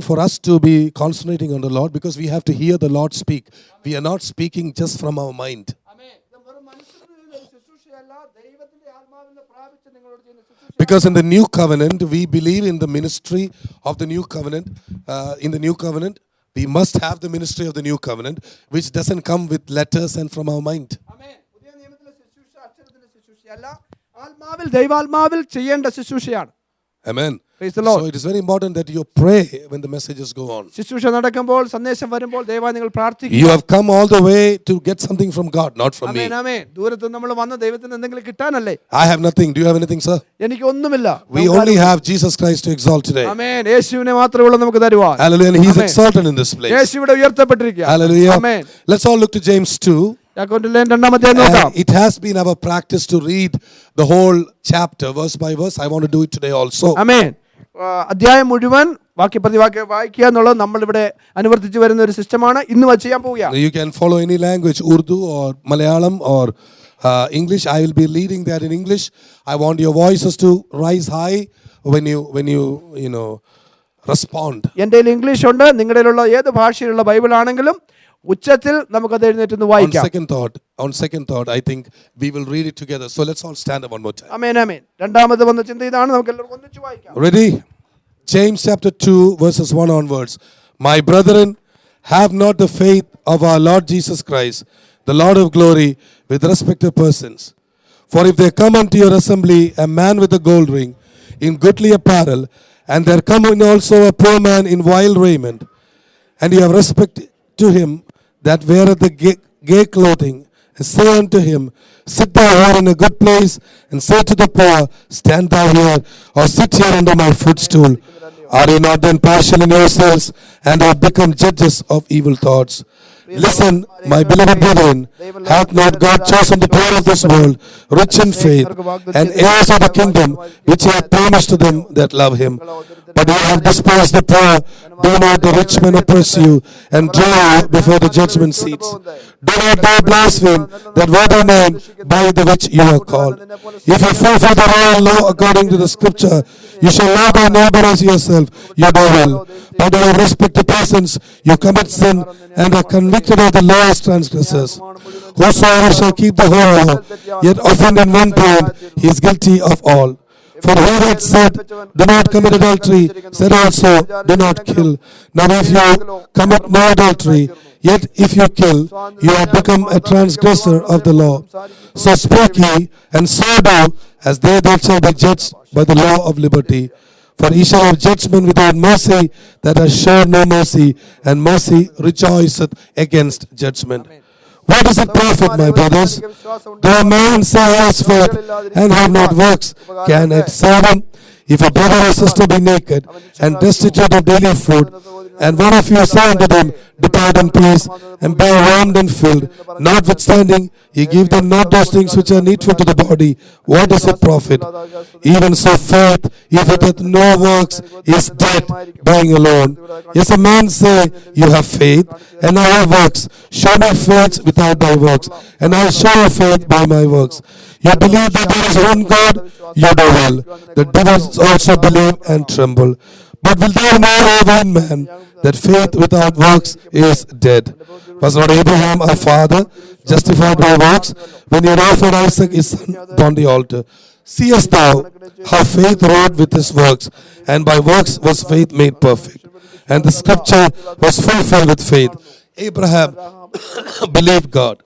for us to be concentrating on the Lord because we have to hear the Lord speak. We are not speaking just from our mind. Because in the new covenant, we believe in the ministry of the new covenant. In the new covenant, we must have the ministry of the new covenant, which doesn't come with letters and from our mind. Amen. Praise the Lord. So it is very important that you pray when the messages go on. You have come all the way to get something from God, not from me. I have nothing. Do you have anything, sir? We only have Jesus Christ to exalt today. Hallelujah. And He is exalted in this place. Hallelujah. Let's all look to James 2. It has been our practice to read the whole chapter verse by verse. I want to do it today also. Amen. അധ്യായം മുഴുവൻ വാക്യപ്രതി വാക്യം വായിക്കുക എന്നുള്ളത് നമ്മൾ ഇവിടെ അനുവർത്തിച്ചു വരുന്ന ഒരു സിസ്റ്റമാണ്. ഇന്ന് വച്ച് ചെയ്യാൻ പോവുകയാണ്. You can follow any language, Urdu or Malayalam or English. I will be leading that in English. I want your voices to rise high when you know respond. എൻ്റെ കയ്യിൽ ഇംഗ്ലീഷ് ഉണ്ട്. നിങ്ങളുടെയിലുള്ള ഏത് ഭാഷയിലുള്ള ബൈബിൾ ആണെങ്കിലും ഉച്ചത്തിൽ നമുക്കത് എഴുന്നേറ്റ് വായിക്കാം. On second thought, I think we will read it together. So let's all stand up one more time. Amen, amen. രണ്ടാമത് വന്ന ചിന്ത ഇതാണ്, നമുക്ക് എല്ലാവർക്കും ഒന്നിച്ച് വായിക്കാം. Ready? James chapter 2 verses 1 onwards. My brethren, have not the faith of our Lord Jesus Christ, the Lord of glory, with respect to persons. For if there come unto your assembly a man with a gold ring, in goodly apparel, and there come in also a poor man in vile raiment, and you have respect to him that weareth the gay clothing, and say unto him, sit thou here in a good place, and say to the poor, stand thou here, or sit here under my footstool. Are you not then partial in yourselves, and have become judges of evil thoughts? Listen, my beloved brethren, hath not God chosen the poor of this world, rich in faith, and heirs of the kingdom, which He hath promised to them that love Him? But you have despised the poor. Do not the rich men oppress you, and draw you before the judgment seats? Do not thou blaspheme that worthy name by the which you are called. If you fulfill the royal law according to the scripture, you shall love thy neighbor as yourself, you do well. But out of respect to persons, you commit sin, and are convicted of the law as transgressors. Whosoever shall keep the whole law, yet offend in one point, he is guilty of all. For he that said, do not commit adultery, said also, do not kill. Now if you commit no adultery, yet if you kill, you have become a transgressor of the law. So speak ye, and so do, as they that shall be judged by the law of liberty. For ye shall have judgment without mercy, that has shown no mercy, and mercy rejoiceth against judgment. What does it profit, my brothers? Though a man say he has faith and have not works, can it save him? If a brother or sister be naked and destitute of daily food, and one of you say unto them, depart in peace, and be warmed and filled, notwithstanding ye give them not those things which are needful to the body, what does it profit? Even so faith, if it hath no works, is dead, being alone. Yes, a man say, you have faith, and I have works. Show me faith without thy works, and I will show you faith by my works. You believe that there is one God, you do well. The devils also believe and tremble. But will thou know, O vain man, that faith without works is dead? Was not Abraham our father justified by works when he had offered Isaac his son upon the altar? Seest thou how faith wrought with his works, and by works was faith made perfect? And the scripture was fulfilled with faith. Abraham believed God,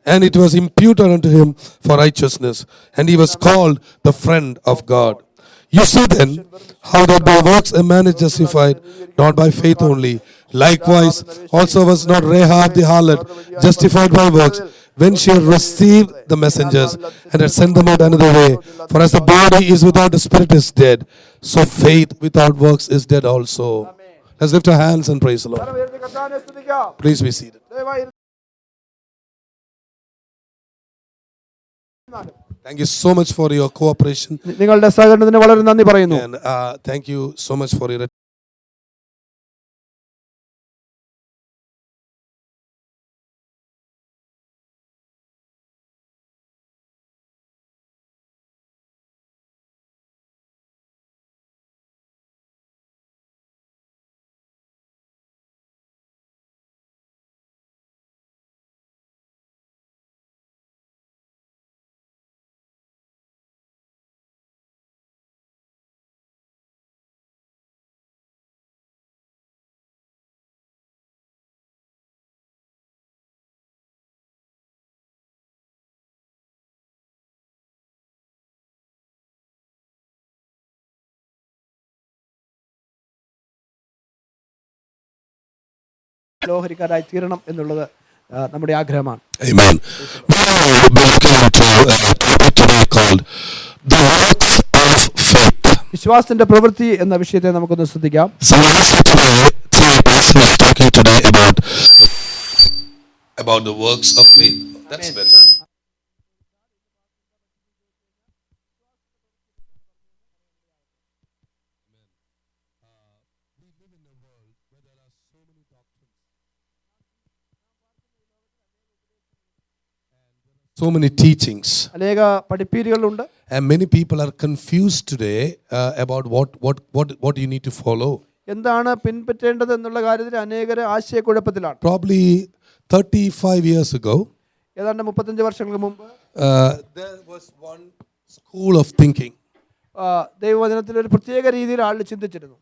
and it was imputed unto him for righteousness, and he was called the friend of God. You see then how that by works a man is justified, not by faith only. Likewise also was not Rahab the harlot justified by works, when she had received the messengers and had sent them out another way. For as the body is without the spirit is dead, so faith without works is dead also. Let's lift our hands and praise the Lord. Please be seated. Thank you so much for your cooperation. നിങ്ങളുടെ സഹകരണത്തിന് വളരെ നന്ദി പറയുന്നു. And thank you so much for your ഓഹരിക്കാരായി തീരണം എന്നുള്ളത് നമ്മുടെ ആഗ്രഹമാണ്. Amen. We are looking into a topic today called the works of faith. വിശ്വാസത്തിന്റെ പ്രവൃത്തി എന്ന വിഷയത്തെ നമുക്കൊന്ന് ശ്രദ്ധിക്കാം. So when I say today, Pastor is talking today about the works of faith. That's better. So many teachings, അനേക പഠിപ്പീരുകളുണ്ട്. and many people are confused today about what you need to follow. എന്താണ് പിൻപറ്റേണ്ടത് എന്നുള്ള കാര്യത്തിൽ അനേകരെ ആശയക്കുഴപ്പത്തിലാണ്. Probably 35 years ago, ഏതാണ്ട് 35 വർഷങ്ങൾക്ക് മുമ്പ് there was one school of thinking. ദൈവവചനത്തിൽ ഒരു പ്രത്യേക രീതിയിൽ ആളുകൾ ചിന്തിച്ചിരുന്നു.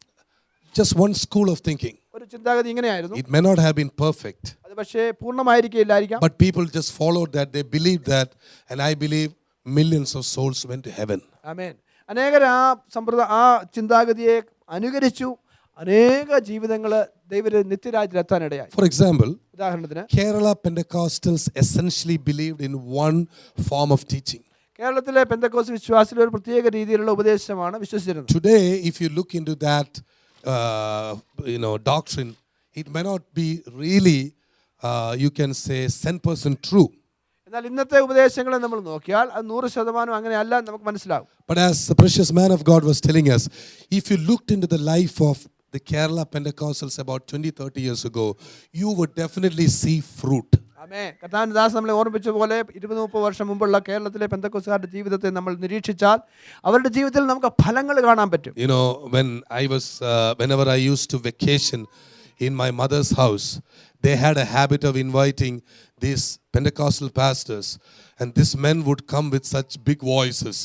Just one school of thinking. ഒരു ചിന്താഗതി ഇങ്ങനെയായിരുന്നു. It may not have been perfect, അത് പക്ഷേ പൂർണ്ണമായിരിക്കില്ലായിരിക്കാം. but people just followed that. They believed that, and I believe millions of souls went to heaven. ആമേൻ. അനേകർ ആ ചിന്താഗതിയെ അനുകരിച്ചു. അനേക ജീവിതങ്ങൾ നിത്യരാജ്യത്തിൽ എത്താനിടയായി. For example, ഉദാഹരണത്തിന് Kerala Pentecostals essentially believed in one form of teaching. കേരളത്തിലെ പെന്തക്കോസ്ത് വിശ്വാസികൾ ഒരു പ്രത്യേക രീതിയിലുള്ള ഉപദേശമാണ് വിശ്വസിച്ചിരുന്നത്. Today, if you look into that doctrine, it may not be really you can say 100% true. എന്നാൽ ഇന്നത്തെ ഉപദേശങ്ങളെ നമ്മൾ നോക്കിയാൽ അത് 100% അങ്ങനെയല്ല നമുക്ക് മനസ്സിലാവും. But as the precious man of God was telling us, if you looked into the life of the Kerala Pentecostals about 20-30 years ago, you would definitely see fruit. ആമേൻ. കർത്താവിന്റെ ദാസൻ നമ്മളെ ഓർമ്മിപ്പിച്ച പോലെ 20-30 വർഷം മുമ്പുള്ള കേരളത്തിലെ പെന്തക്കോസ്തുകാരുടെ ജീവിതത്തെ നമ്മൾ നിരീക്ഷിച്ചാൽ അവരുടെ ജീവിതത്തിൽ നമുക്ക് ഫലങ്ങൾ കാണാൻ പറ്റും. You know, whenever I used to vacation in my mother's house, they had a habit of inviting these Pentecostal pastors, and these men would come with such big voices.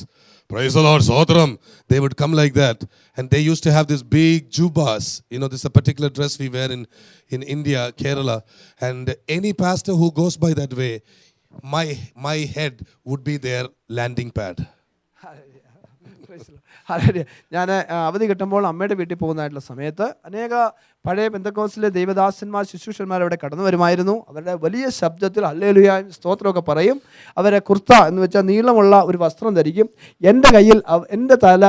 Praise the Lord, Sodram. They would come like that, and they used to have this big jubas. You know, this is a particular dress we wear in India, Kerala, and any pastor who goes by that way, my head would be their landing pad. ഞാൻ അവധി കിട്ടുമ്പോൾ അമ്മയുടെ വീട്ടിൽ പോകുന്നതായിട്ടുള്ള സമയത്ത് അനേക പഴയ പെന്തക്കോസ്തിലെ ദൈവദാസന്മാർ ശുശ്രൂഷന്മാർ അവിടെ കടന്നു വരുമായിരുന്നു. അവരുടെ വലിയ ശബ്ദത്തിൽ ഹല്ലേലൂയ സ്തോത്രമൊക്കെ പറയും. അവരെ കുർത്ത എന്ന് വെച്ചാൽ നീളമുള്ള ഒരു വസ്ത്രം ധരിക്കും. എൻ്റെ കയ്യിൽ എൻ്റെ തല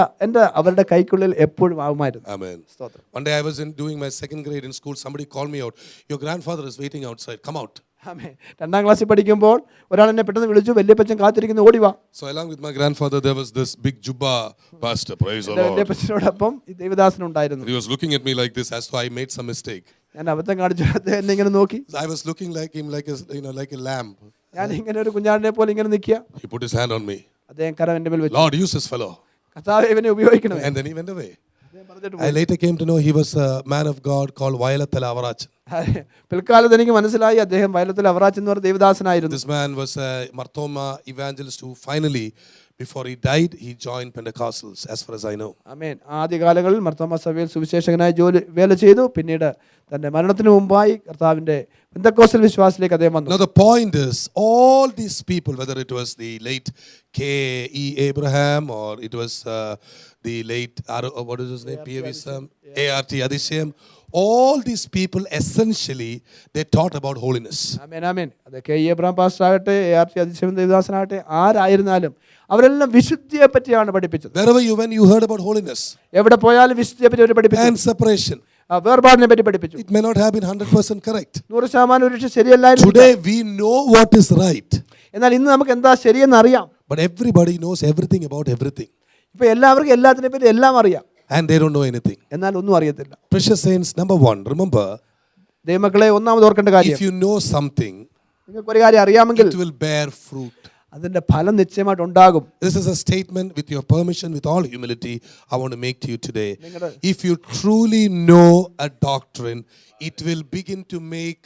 അവരുടെ കൈക്കുള്ളിൽ എപ്പോഴും ആവുമായിരുന്നു. സ്തോത്രം. One day I was doing my second grade in school. Somebody called me out. Your grandfather is waiting outside. Come out. ആമേൻ. 2ാം ക്ലാസ്സിൽ പഠിക്കുമ്പോൾ ഒരാൾ എന്നെ പെട്ടെന്ന് വിളിച്ചു, വല്യപ്പച്ചൻ കാത്തിരിക്കുന്നു, ഓടി വാ. So along with my grandfather there was this big jubba pastor. Praise the Lord. വല്യപ്പച്ചനോടൊപ്പം ഈ ദൈവദാസൻ ഉണ്ടായിരുന്നു. He was looking at me like this as though I made some mistake. ഞാൻ അബദ്ധം കാണിച്ചു എന്നെ ഇങ്ങനെ നോക്കി. I was looking like him like a lamb. ഞാൻ ഇങ്ങനെ ഒരു കുഞ്ഞാടിനെ പോലെ ഇങ്ങനെ നിൽക്കുക. He put his hand on me. അദ്ദേഹം കരം എൻ്റെ മേൽ വെച്ചു. Lord, use this fellow. കർത്താവേ ഇവനെ ഉപയോഗിക്കണം. And then he went away. I later came to know he was a man of God called Vayalathil Avarach. പിൽക്കാലത്ത് എനിക്ക് മനസ്സിലായി അദ്ദേഹം വയലത്തിൽ അവറാച്ച് എന്ന് പറഞ്ഞ ദേവദാസനായിരുന്നു. This man was a Marthoma evangelist who finally, before he died, he joined Pentecostals, as far as I know. ആമേൻ. ആദ്യകാലങ്ങളിൽ മർത്തോമ സഭയിൽ സുവിശേഷകനായി വേല ചെയ്തു. പിന്നീട് തന്റെ മരണത്തിന് മുമ്പായി കർത്താവിന്റെ പെന്തക്കോസ്തൽ വിശ്വാസത്തിലേക്ക് അദ്ദേഹം വന്നു. Now the point is, all these people, whether it was the late K.E. Abraham or it was the late what is his name, P.A.V. Sam, A.R.T. Adisham, all these people essentially they taught about holiness. ആമേൻ ആമേൻ. അത് K.E. Abraham pastor ആകട്ടെ, A.R.T. അതിശയം ദേവദാസനാകട്ടെ, ആരായിരുന്നാലും അവരെല്ലാം വിശുദ്ധിയെ പറ്റിയാണ് പഠിപ്പിച്ചത്. Wherever you went, you heard about holiness. എവിടെ പോയാലും വിശുദ്ധിയെ പറ്റി അവർ പഠിപ്പിച്ചു. And separation. വേർപാടിനെ പറ്റി പഠിപ്പിച്ചു. It may not have been 100% correct. 100% ഒരു ശരിയല്ലായിരുന്നു. Today we know what is right. എന്നാൽ ഇന്ന് നമുക്ക് എന്താ ശരിയെന്ന് അറിയാം. But everybody knows everything about everything. ഇപ്പൊ എല്ലാവർക്കും എല്ലാത്തിനെ പറ്റി എല്ലാം അറിയാം. And they don't know anything. എന്നാൽ ഒന്നും അറിയത്തില്ല. Precious saints, number one, remember, ദൈവമക്കളെ ഒന്നാമത് ഓർക്കേണ്ട കാര്യം, if you know something, നിങ്ങൾക്ക് ഒരു കാര്യം അറിയാമെങ്കിൽ it will bear fruit. അതിന്റെ ഫലം നിശ്ചയമായിട്ട് ഉണ്ടാകും. This is a statement, with your permission, with all humility, I want to make to you today. If you truly know a doctrine, it will begin to make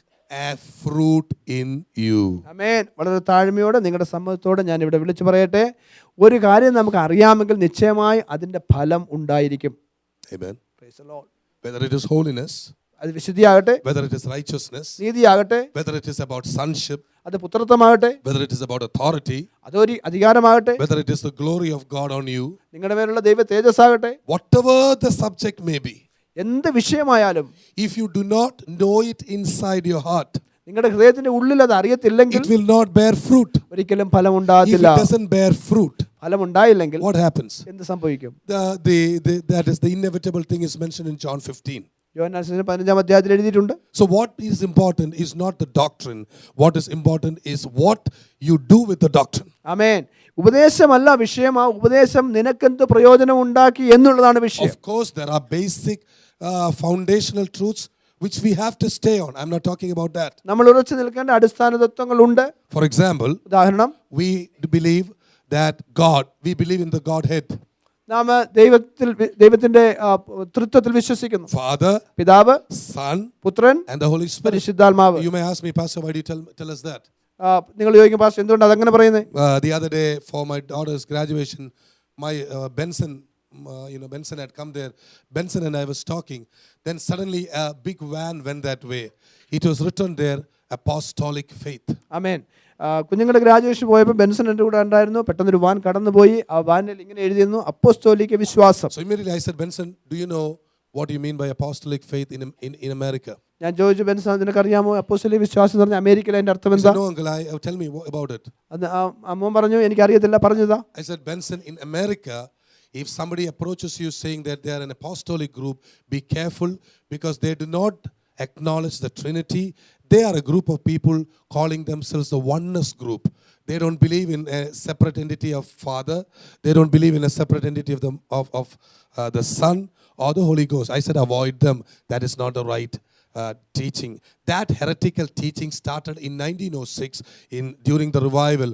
a fruit in you. ആമേൻ. വളരെ താഴ്മയോടെ നിങ്ങളുടെ സമ്മതത്തോടെ ഞാൻ ഇവിടെ വിളിച്ചു പറയട്ടെ, ഒരു കാര്യം നമുക്ക് അറിയാമെങ്കിൽ നിശ്ചയമായി അതിന്റെ ഫലം ഉണ്ടായിരിക്കും. Amen. Praise the Lord. Whether it is holiness, അത് വിശുദ്ധിയാകട്ടെ, whether it is righteousness, നീതിയാകട്ടെ, whether it is about sonship, അത് പുത്രത്വമാകട്ടെ, whether it is about authority, അതൊരു അധികാരമാകട്ടെ, whether it is the glory of God on you, നിങ്ങളുടെ മേലുള്ള ദൈവ തേജസ്സാകട്ടെ, whatever the subject may be, എന്ത് വിഷയമായാലും if you do not know it inside your heart, നിങ്ങളുടെ ഹൃദയത്തിന്റെ ഉള്ളിൽ അത് അറിയത്തില്ലെങ്കിൽ it will not bear fruit. ഒരിക്കലും If ഫലമുണ്ടാകത്തില്ല. it doesn't bear fruit, ഫലമുണ്ടായില്ലെങ്കിൽ what happens? എന്ത് സംഭവിക്കും? That is the inevitable thing is mentioned in John 15. യോഹന്നാൻ 15-ാം അധ്യായത്തിൽ എഴുതിയിട്ടുണ്ട്. So what is important is not the doctrine. What is important is what you do with the doctrine. ആമേൻ. ഉപദേശമല്ല വിഷയം, ആ ഉപദേശം നിനക്കെന്ത് പ്രയോജനം ഉണ്ടാക്കി എന്നുള്ളതാണ് വിഷയം. Of course, there are basic foundational truths which we have to stay on. I'm not talking about that. നമ്മൾ ഉറച്ചു നിൽക്കേണ്ട അടിസ്ഥാന തത്വങ്ങളുണ്ട്. For example, ഉദാഹരണം, we believe we believe in the Godhead. നാം ദൈവത്തിന്റെ തൃത്വത്തിൽ വിശ്വസിക്കുന്നു. Father, പിതാവ്, Son, പുത്രൻ, and the Holy Spirit. പരിശുദ്ധാത്മാവ്. You may ask me, Pastor, why do you tell us that? നിങ്ങൾ ചോദിക്കും, പാസ്റ്റർ എന്തുകൊണ്ട് അതങ്ങനെ പറയുന്നത്? The other day for my daughter's graduation, my Benson had come there. Benson and I was talking. Then suddenly a big van went that way. It was written there, apostolic faith. ആമേൻ. കുഞ്ഞുങ്ങളുടെ graduation പോയപ്പോൾ Benson എൻ്റെ കൂടെ ഉണ്ടായിരുന്നു. പെട്ടെന്നൊരു van കടന്നുപോയി. ആ വാനിൽ ഇങ്ങനെ എഴുതിയിരുന്നു, അപ്പോസ്തോലിക വിശ്വാസം. So immediately I said, Benson, do you know what you mean by apostolic faith in America? ഞാൻ ചോദിച്ചു, ബെൻസൺ നിനക്കറിയാമോ അപ്പോസ്തോലിക വിശ്വാസം എന്ന് പറഞ്ഞാൽ അമേരിക്കയിൽ അതിന്റെ അർത്ഥം എന്താ? No uncle, tell me about it. അമ്മ പറഞ്ഞു, എനിക്കറിയത്തില്ല, പറഞ്ഞതാ. I said, Benson, in America, if somebody approaches you saying that they are an apostolic group, be careful, because they do not acknowledge the Trinity. They are a group of people calling themselves the oneness group. They don't believe in a separate entity of Father. They don't believe in a separate entity of the Son or the Holy Ghost. I said, avoid them. That is not the right teaching. That heretical teaching started in 1906 during the revival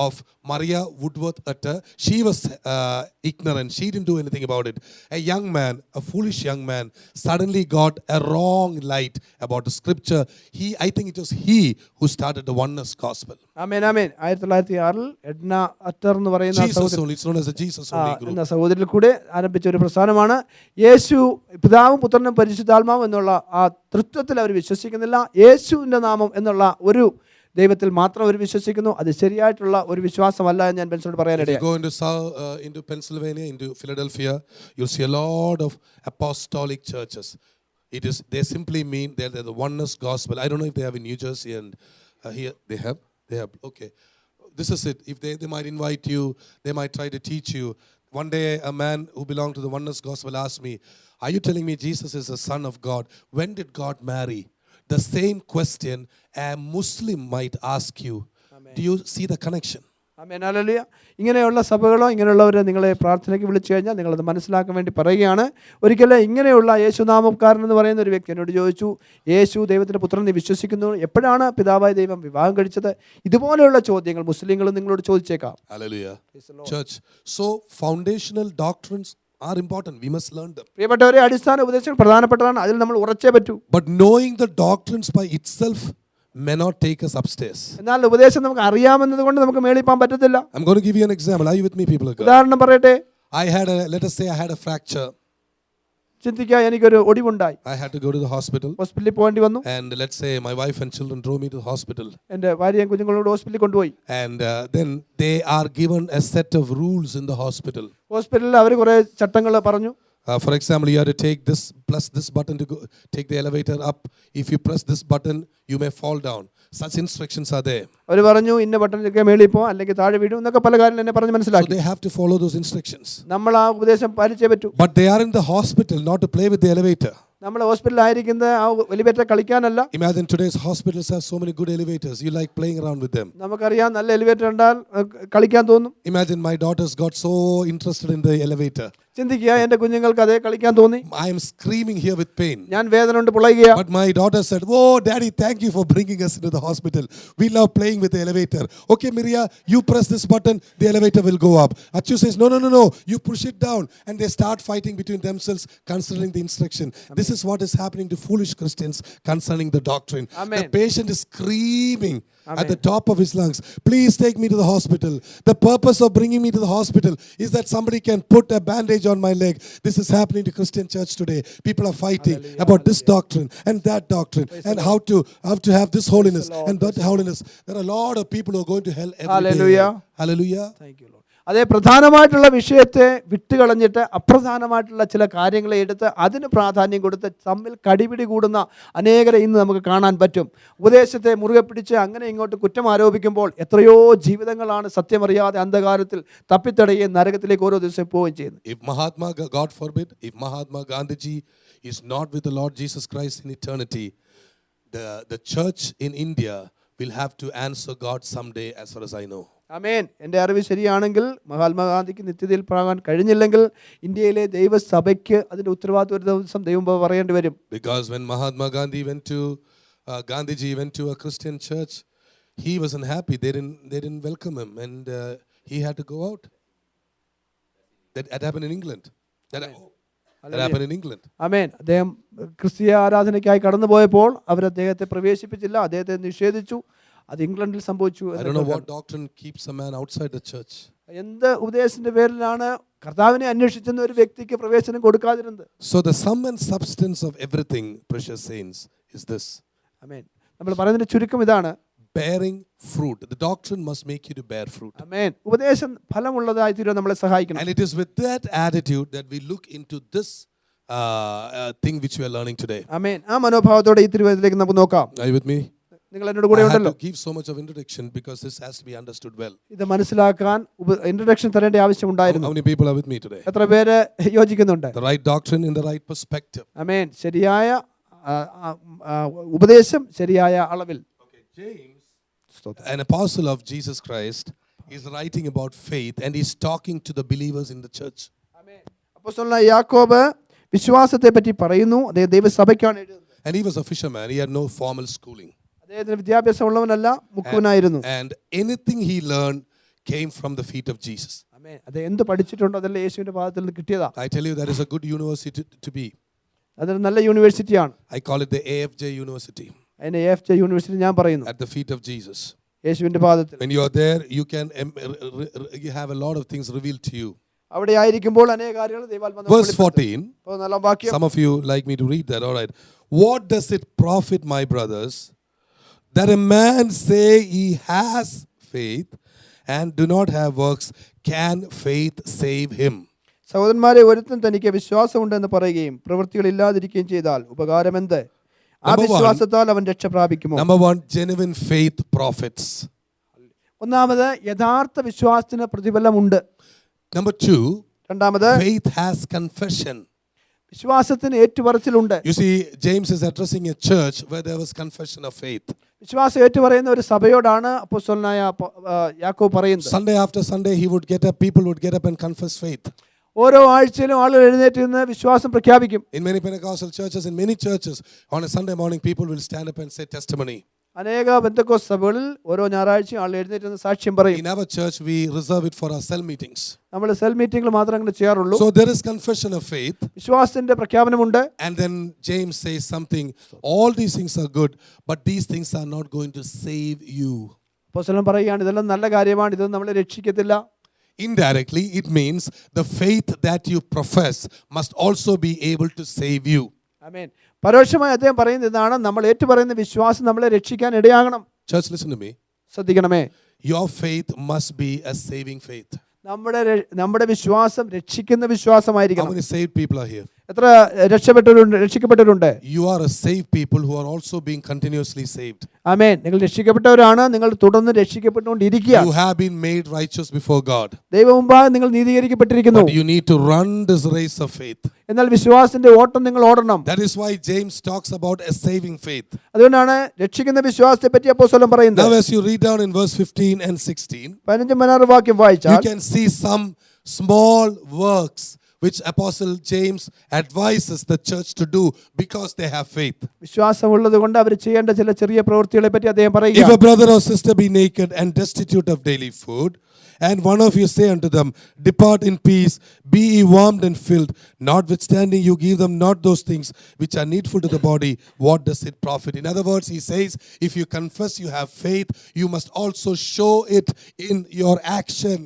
of Maria Woodworth Utter. She was ignorant. She didn't do anything about it. A young man, a foolish young man, suddenly got a wrong light about the scripture. I think it was he who started the oneness gospel. Amen, amen. 1906 Edna അറ്റർ എന്ന് പറയുന്ന Jesus only. It's known as the Jesus only group. എന്ന സഹോദരിൽ കൂടെ ആരംഭിച്ച ഒരു പ്രസ്ഥാനമാണ്. യേശു പിതാവും പുത്രനും പരിശുദ്ധാത്മാവും എന്നുള്ള ആ തൃത്വത്തിൽ അവർ വിശ്വസിക്കുന്നില്ല. യേശുവിൻ്റെ നാമം എന്നുള്ള ഒരു ദൈവത്തിൽ മാത്രം അവർ വിശ്വസിക്കുന്നു. അത് ശരിയായിട്ടുള്ള ഒരു വിശ്വാസമല്ല എന്ന് ഞാൻ ബെൻസോട് പറയാനിടയായി. Go into Pennsylvania, into Philadelphia, you'll see a lot of apostolic churches. They simply mean they're the oneness gospel. I don't know if they have in New Jersey, and here they have. Okay, this is it. If they might invite you, they might try to teach you. One day a man who belonged to the oneness gospel asked me, are you telling me Jesus is the Son of God? When did God marry? The same question a Muslim might ask you. Amen. Do you see the connection? Amen, hallelujah. ഇങ്ങനെയുള്ള സഭകളോ ഇങ്ങനെയുള്ളവരെ നിങ്ങളെ പ്രാർത്ഥനയ്ക്ക് വിളിച്ചു കഴിഞ്ഞാൽ നിങ്ങളത് മനസ്സിലാക്കാൻ വേണ്ടി പറയുകയാണ്. ഒരിക്കലും ഇങ്ങനെയുള്ള യേശുനാമക്കാരൻ എന്ന് പറയുന്ന ഒരു വ്യക്തി എന്നോട് ചോദിച്ചു, യേശു ദൈവത്തിൻ്റെ പുത്രൻ നീ വിശ്വസിക്കുന്നു, എപ്പോഴാണ് പിതാവായ ദൈവം വിവാഹം കഴിച്ചത്? ഇതുപോലെയുള്ള ചോദ്യങ്ങൾ മുസ്ലിങ്ങൾ നിങ്ങളോട് ചോദിച്ചേക്കാം. Hallelujah. Church, so foundational doctrines are important. We must learn them. പ്രിയപ്പെട്ടവരെ, അടിസ്ഥാന ഉപദേശങ്ങൾ പ്രധാനപ്പെട്ടതാണ്. അതിൽ നമ്മൾ ഉറച്ചേ പറ്റൂ. But knowing the doctrines by itself may not take us upstairs. എന്നാൽ ഉപദേശം നമുക്ക് അറിയാമെന്നത് കൊണ്ട് നമുക്ക് മേളിൽ പോകാൻ പറ്റത്തില്ല. I'm going to give you an example. Are you with me, people of God? ഉദാഹരണം പറയട്ടെ. Let us say I had a fracture. ചിന്തിക്കുക, എനിക്കൊരു ഒടിവുണ്ടായി. I had to go to the hospital. ഹോസ്പിറ്റലിൽ പോകേണ്ടി വന്നു. And let's say my wife and children drove me to the hospital. എൻ്റെ ഭാര്യയും കുഞ്ഞുങ്ങളോട് ഹോസ്പിറ്റലിൽ കൊണ്ടുപോയി. And then they are given a set of rules in the hospital. ഹോസ്പിറ്റലിൽ അവർ കുറേ ചട്ടങ്ങൾ പറഞ്ഞു. For example, you have to take this button to take the elevator up. If you press this button, you may fall down. Such instructions are there. അവർ പറഞ്ഞു, ഇന്ന ബട്ടണിലൊക്കെ മേളിൽ പോ, അല്ലെങ്കിൽ താഴെ വീഴും എന്നൊക്കെ പല കാര്യങ്ങൾ എന്നെ പറഞ്ഞ് മനസ്സിലാക്കി. So they have to follow those instructions. നമ്മൾ ആ ഉപദേശം പാലിച്ചേ പറ്റൂ. But they are in the hospital not to play with the elevator. നമ്മൾ ഹോസ്പിറ്റലിൽ ആയിരിക്കുന്നത് ആ elevator കളിക്കാനല്ല. Imagine today's hospitals have so many good elevators. You like playing around with them. നമുക്കറിയാം, നല്ല എലിവേറ്റർ കണ്ടാൽ കളിക്കാൻ തോന്നും. Imagine my daughters got so interested in the elevator. ചിന്തിക്കുക, എൻ്റെ കുഞ്ഞുങ്ങൾക്ക് അതേ കളിക്കാൻ തോന്നി. I am screaming here with pain. ഞാൻ വേദന കൊണ്ട് പുളയുകയാണ്. But my daughter said, "Oh, Daddy, thank you for bringing us into the hospital. We love playing with the elevator. Okay, Miria, you press this button, the elevator will go up." Achu says, No. You push it down. And they start fighting between themselves concerning the instruction. Amen. This is what is happening to foolish Christians concerning the doctrine. Amen. The patient is screaming Amen. at the top of his lungs, "Please take me to the hospital. The purpose of bringing me to the hospital is that somebody can put a bandage on my leg." This is happening to Christian church today. People are fighting about this doctrine and that doctrine and how to have this holiness and that holiness. There are a lot of people who are going to hell every day. Hallelujah. Thank you, Lord. അതേ പ്രധാനമായിട്ടുള്ള വിഷയത്തെ വിട്ടുകളഞ്ഞിട്ട് അപ്രധാനമായിട്ടുള്ള ചില കാര്യങ്ങളെ എടുത്ത് അതിന് പ്രാധാന്യം കൊടുത്ത് തമ്മിൽ കടിപിടി കൂടുന്ന അനേകരെ ഇന്ന് നമുക്ക് കാണാൻ പറ്റും. ഉപദേശത്തെ മുറുകെ പിടിച്ച് അങ്ങനെ ഇങ്ങോട്ട് കുറ്റം ആരോപിക്കുമ്പോൾ എത്രയോ ജീവിതങ്ങളാണ് സത്യമറിയാതെ അന്ധകാരത്തിൽ തപ്പിത്തടയുകയും നരകത്തിലേക്ക് ഓരോ ദിവസം പോവുകയും ചെയ്യുന്നത്. If God forbid, if Mahatma Gandhiji is not with the Lord Jesus Christ in eternity, the church in India will have to answer God someday, as far as I know. ആമേൻ. എൻ്റെ അറിവ് ശരിയാണെങ്കിൽ മഹാത്മാഗാന്ധിക്ക് നിത്യതയിൽ പോകാൻ കഴിഞ്ഞില്ലെങ്കിൽ ഇന്ത്യയിലെ ദൈവസഭയ്ക്ക് അതിൻ്റെ ഉത്തരവാദിത്വം ഒരു ദിവസം ദൈവം പറയേണ്ടി വരും. Because when Mahatma Gandhi Gandhiji went to a Christian church, he wasn't happy. They didn't welcome him, and he had to go out. That happened in England. That happened in England. ആമേൻ. അദ്ദേഹം ക്രിസ്തീയ ആരാധനയ്ക്കായി കടന്നുപോയപ്പോൾ അവർ അദ്ദേഹത്തെ പ്രവേശിപ്പിച്ചില്ല, അദ്ദേഹത്തെ നിഷേധിച്ചു. അത് ഇംഗ്ലണ്ടിൽ സംഭവിച്ചു. I don't know what doctrine keeps a man outside the church. എന്ത് ഉപദേശത്തിന്റെ പേരിലാണ് കർത്താവിനെ അന്വേഷിച്ചെന്ന ഒരു വ്യക്തിക്ക് പ്രവേശനം കൊടുക്കാതിരുന്നത്? So the sum and substance of everything, precious saints, is this. ആമേൻ. നമ്മൾ പറയുന്നതിന്റെ ചുരുക്കം ഇതാണ്, bearing fruit. The doctrine must make you to bear fruit. ആമേൻ. ഉപദേശം ഫലമുള്ളതായി തീരുവാൻ നമ്മളെ സഹായിക്കണം. And it is with that attitude that we look into this thing which we are learning today. ആമേൻ. ആ മനോഭാവത്തോടെ ഈ തിരുവചനത്തിലേക്ക് നമുക്ക് നോക്കാം. Are you with me? നിങ്ങൾ എന്നോട് കൂടെ I had ഉണ്ടല്ലോ. to give so much of introduction because this has to be understood well. ഇത് മനസ്സിലാക്കാൻ ഇൻട്രൊഡക്ഷൻ തരേണ്ട ആവശ്യം How ഉണ്ടായിരുന്നു. many people are with me today? എത്ര പേര് യോജിക്കുന്നുണ്ട്? The right doctrine in the right perspective. ആമേൻ. ശരിയായ ഉപദേശം ശരിയായ അളവിൽ. Okay, James, an apostle of Jesus Christ, is writing about faith and he's talking to the believers in the church. ആമേൻ. അപ്പോസ്തലനായ യാക്കോബ് വിശ്വാസത്തെ പറ്റി പറയുന്നു. അദ്ദേഹം ദൈവസഭയ്ക്കാണ് എഴുതുന്നത്. And he was a fisherman. He had no formal schooling. അദ്ദേഹത്തിന് വിദ്യാഭ്യാസം ഉള്ളവനല്ല, മുക്കുവനായിരുന്നു. And anything he learned came from the feet of Jesus. ആമേൻ. അദ്ദേഹം എന്ത് പഠിച്ചിട്ടുണ്ടോ അതെല്ലാം യേശുവിന്റെ പാദത്തിൽ നിന്ന് കിട്ടിയതാ. I tell you, that is a good university to be. അതൊരു നല്ല യൂണിവേഴ്സിറ്റിയാണ്. I call it the AFJ University. അതിനെ AFJ യൂണിവേഴ്സിറ്റി ഞാൻ പറയുന്നു. At the feet of Jesus. യേശുവിന്റെ പാദത്തിൽ. When you are there, you have a lot of things revealed to you. അവിടെ ആയിരിക്കുമ്പോൾ അനേക കാര്യങ്ങൾ ദൈവാത്മാവ് Verse 14. നാലാം വാക്യം. Some of you like me to read that. All right. What does it profit, my brothers, that a man say he has faith and do not have works? Can faith save him? സഹോദരന്മാരെ, ഒരുത്തൻ തനിക്ക് വിശ്വാസമുണ്ടെന്ന് പറയുകയും പ്രവൃത്തികളില്ലാതിരിക്കുകയും ചെയ്താൽ ഉപകാരമെന്ത്? ആ വിശ്വാസത്താൽ അവൻ രക്ഷ പ്രാപിക്കുമോ? Number one, genuine faith profits. ഒന്നാമത് യഥാർത്ഥ വിശ്വാസത്തിന് പ്രതിഫലമുണ്ട്. Number two, രണ്ടാമത് faith has confession. വിശ്വാസത്തിന് ഏറ്റുപറച്ചിലുണ്ട്. You see, James is addressing a church where there was confession of faith. വിശ്വാസം ഏറ്റുപറയുന്ന ഒരു സഭയോടാണ് അപ്പോസ്തലനായ യാക്കോബ് പറയുന്നത്. Sunday after Sunday, people would get up and confess faith. ഓരോ ആഴ്ചയിലും ആളുകൾ എഴുന്നേറ്റ് നിന്ന് വിശ്വാസം പ്രഖ്യാപിക്കും. In many Pentecostal churches, in many churches, on a Sunday morning, people will stand up and say testimony. അനേക പെന്തക്കോസ്ത് സഭകളിൽ ഓരോ ഞായറാഴ്ചയും ആളുകൾ എഴുന്നേറ്റ് നിന്ന് സാക്ഷ്യം പറയും. In our church, we reserve it for our cell meetings. നമ്മൾ സെൽ മീറ്റിംഗിൽ മാത്രം അങ്ങനെ ചെയ്യാറുള്ളൂ. So there is confession of faith. വിശ്വാസത്തിന്റെ പ്രഖ്യാപനമുണ്ട്. And then James says something. All these things are good, but these things are not going to save you. അപ്പോസ്തലൻ പറയുകയാണ്, ഇതെല്ലാം നല്ല കാര്യമാണ്, ഇതൊന്നും നമ്മളെ രക്ഷിക്കത്തില്ല. Indirectly, it means the faith that you profess must also be able to save you. ആമേൻ. പരോക്ഷമായി അദ്ദേഹം പറയുന്നത് ഇതാണ്, നമ്മൾ ഏറ്റുപറയുന്ന വിശ്വാസം നമ്മളെ രക്ഷിക്കാൻ ഇടയാകണം. Church, listen to me. ശ്രദ്ധിക്കണമേ. Your faith must be a saving faith. നമ്മുടെ വിശ്വാസം രക്ഷിക്കുന്ന വിശ്വാസമായിരിക്കണം. How many saved people are here? എത്ര രക്ഷിക്കപ്പെട്ടവരുണ്ട്? You are a saved people who are also being continuously saved. ആമേൻ. നിങ്ങൾ രക്ഷിക്കപ്പെട്ടവരാണ്, നിങ്ങൾ തുടർന്ന് രക്ഷിക്കപ്പെട്ടുകൊണ്ടിരിക്കുകയാണ്. You have been made righteous before God. ദൈവമുമ്പാകെ നിങ്ങൾ നീതീകരിക്കപ്പെട്ടിരിക്കുന്നു. But you need to run this race of faith. എന്നാൽ വിശ്വാസത്തിന്റെ ഓട്ടം നിങ്ങൾ ഓടണം. That is why James talks about a saving faith. അതുകൊണ്ടാണ് രക്ഷിക്കുന്ന വിശ്വാസത്തെ പറ്റി അപ്പോസ്തലൻ പറയുന്നത്. Now as you read down in verse 15 and 16, 15-16 വാക്യം you വായിച്ചാൽ can see some small works which Apostle James advises the church to do because they have faith. വിശ്വാസമുള്ളത് കൊണ്ട് അവർ ചെയ്യേണ്ട ചില ചെറിയ പ്രവൃത്തികളെ പറ്റി അദ്ദേഹം If പറയുകയാണ്. a brother or sister be naked and destitute of daily food, and one of you say unto them, depart in peace, be ye warmed and filled, notwithstanding you give them not those things which are needful to the body, what does it profit? In other words, he says, if you confess you have faith, you must also show it in your action.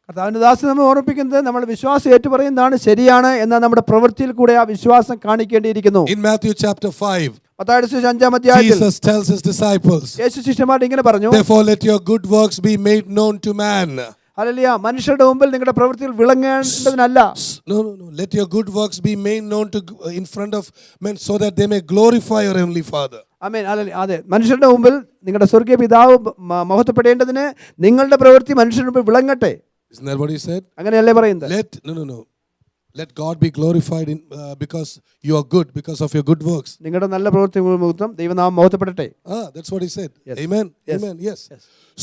കർത്താവിന്റെ ദാസൻ നമ്മെ ഓർമ്മിപ്പിക്കുന്നത് നമ്മൾ വിശ്വാസം ഏറ്റുപറയുന്നതാണ് ശരിയാണ്, എന്നാൽ നമ്മുടെ പ്രവൃത്തിയിൽ കൂടെ ആ വിശ്വാസം കാണിക്കേണ്ടിയിരിക്കുന്നു. In Matthew chapter 5, മത്തായിയുടെ സുവിശേഷം 5-ാം അധ്യായത്തിൽ Jesus tells his disciples, യേശു ശിഷ്യന്മാരോട് ഇങ്ങനെ പറഞ്ഞു, therefore let your good works be made known to man. Hallelujah. മനുഷ്യരുടെ മുമ്പിൽ നിങ്ങളുടെ പ്രവൃത്തികൾ വിളങ്ങേണ്ടതിനല്ല. No. Let your good works be made known to in front of men so that they may glorify your heavenly Father. ആമേൻ. അതെ, മനുഷ്യരുടെ മുമ്പിൽ നിങ്ങളുടെ സ്വർഗീയ പിതാവ് മഹത്വപ്പെടേണ്ടതിന് നിങ്ങളുടെ പ്രവൃത്തി മനുഷ്യരുടെ മുമ്പിൽ വിളങ്ങട്ടെ. Isn't that what he said? അങ്ങനെയല്ലേ പറയുന്നത്? No. Let God be glorified because you are good, because of your good works. നിങ്ങളുടെ നല്ല പ്രവൃത്തി നിമിത്തം ദൈവനാമം മഹത്വപ്പെടട്ടെ. That's what he said. Yes. Amen. Yes. Amen. Yes.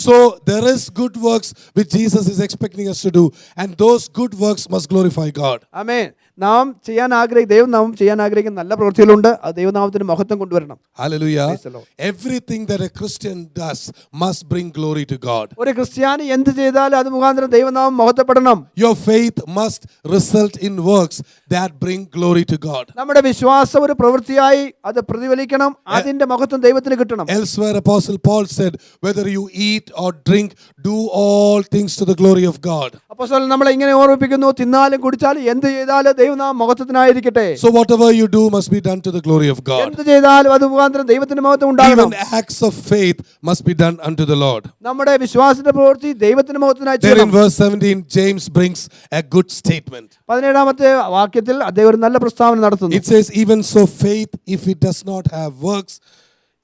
So there is good works which Jesus is expecting us to do, and those good works must glorify God. ആമേൻ. ദൈവം നാം ചെയ്യാൻ ആഗ്രഹിക്കുന്ന നല്ല പ്രവൃത്തികളുണ്ട്. അത് ദൈവനാമത്തിന് മഹത്വം കൊണ്ടുവരണം. Hallelujah. Praise the Lord. Everything that a Christian does must bring glory to God. ഒരു ക്രിസ്ത്യാനി എന്ത് ചെയ്താലും അത് മുഖാന്തരം ദൈവനാമം മഹത്വപ്പെടണം. Your faith must result in works that bring glory to God. നമ്മുടെ വിശ്വാസം ഒരു പ്രവൃത്തിയായി അത് പ്രതിഫലിക്കണം. അതിന്റെ മഹത്വം ദൈവത്തിന് കിട്ടണം. Elsewhere, Apostle Paul said, whether you eat or drink, do all things to the glory of God. അപ്പോസ്തലൻ നമ്മളെ ഇങ്ങനെ ഓർമ്മിപ്പിക്കുന്നു, തിന്നാലും കുടിച്ചാലും എന്ത് ചെയ്താലും ദൈവനാമം മഹത്വത്തിനായിരിക്കട്ടെ. So whatever you do must be done to the glory of God. എന്ത് ചെയ്താലും അത് മുഖാന്തരം ദൈവത്തിന്റെ മഹത്വം ഉണ്ടാകണം. Even acts of faith must be done unto the Lord. നമ്മുടെ വിശ്വാസത്തിന്റെ പ്രവൃത്തി ദൈവത്തിന്റെ മഹത്വത്തിനായി There in ചെയ്യണം. verse 17, James brings a good statement. 17-ാമത്തെ വാക്യത്തിൽ അദ്ദേഹം ഒരു നല്ല പ്രസ്താവന നടത്തുന്നു. It says, even so faith, if it does not have works,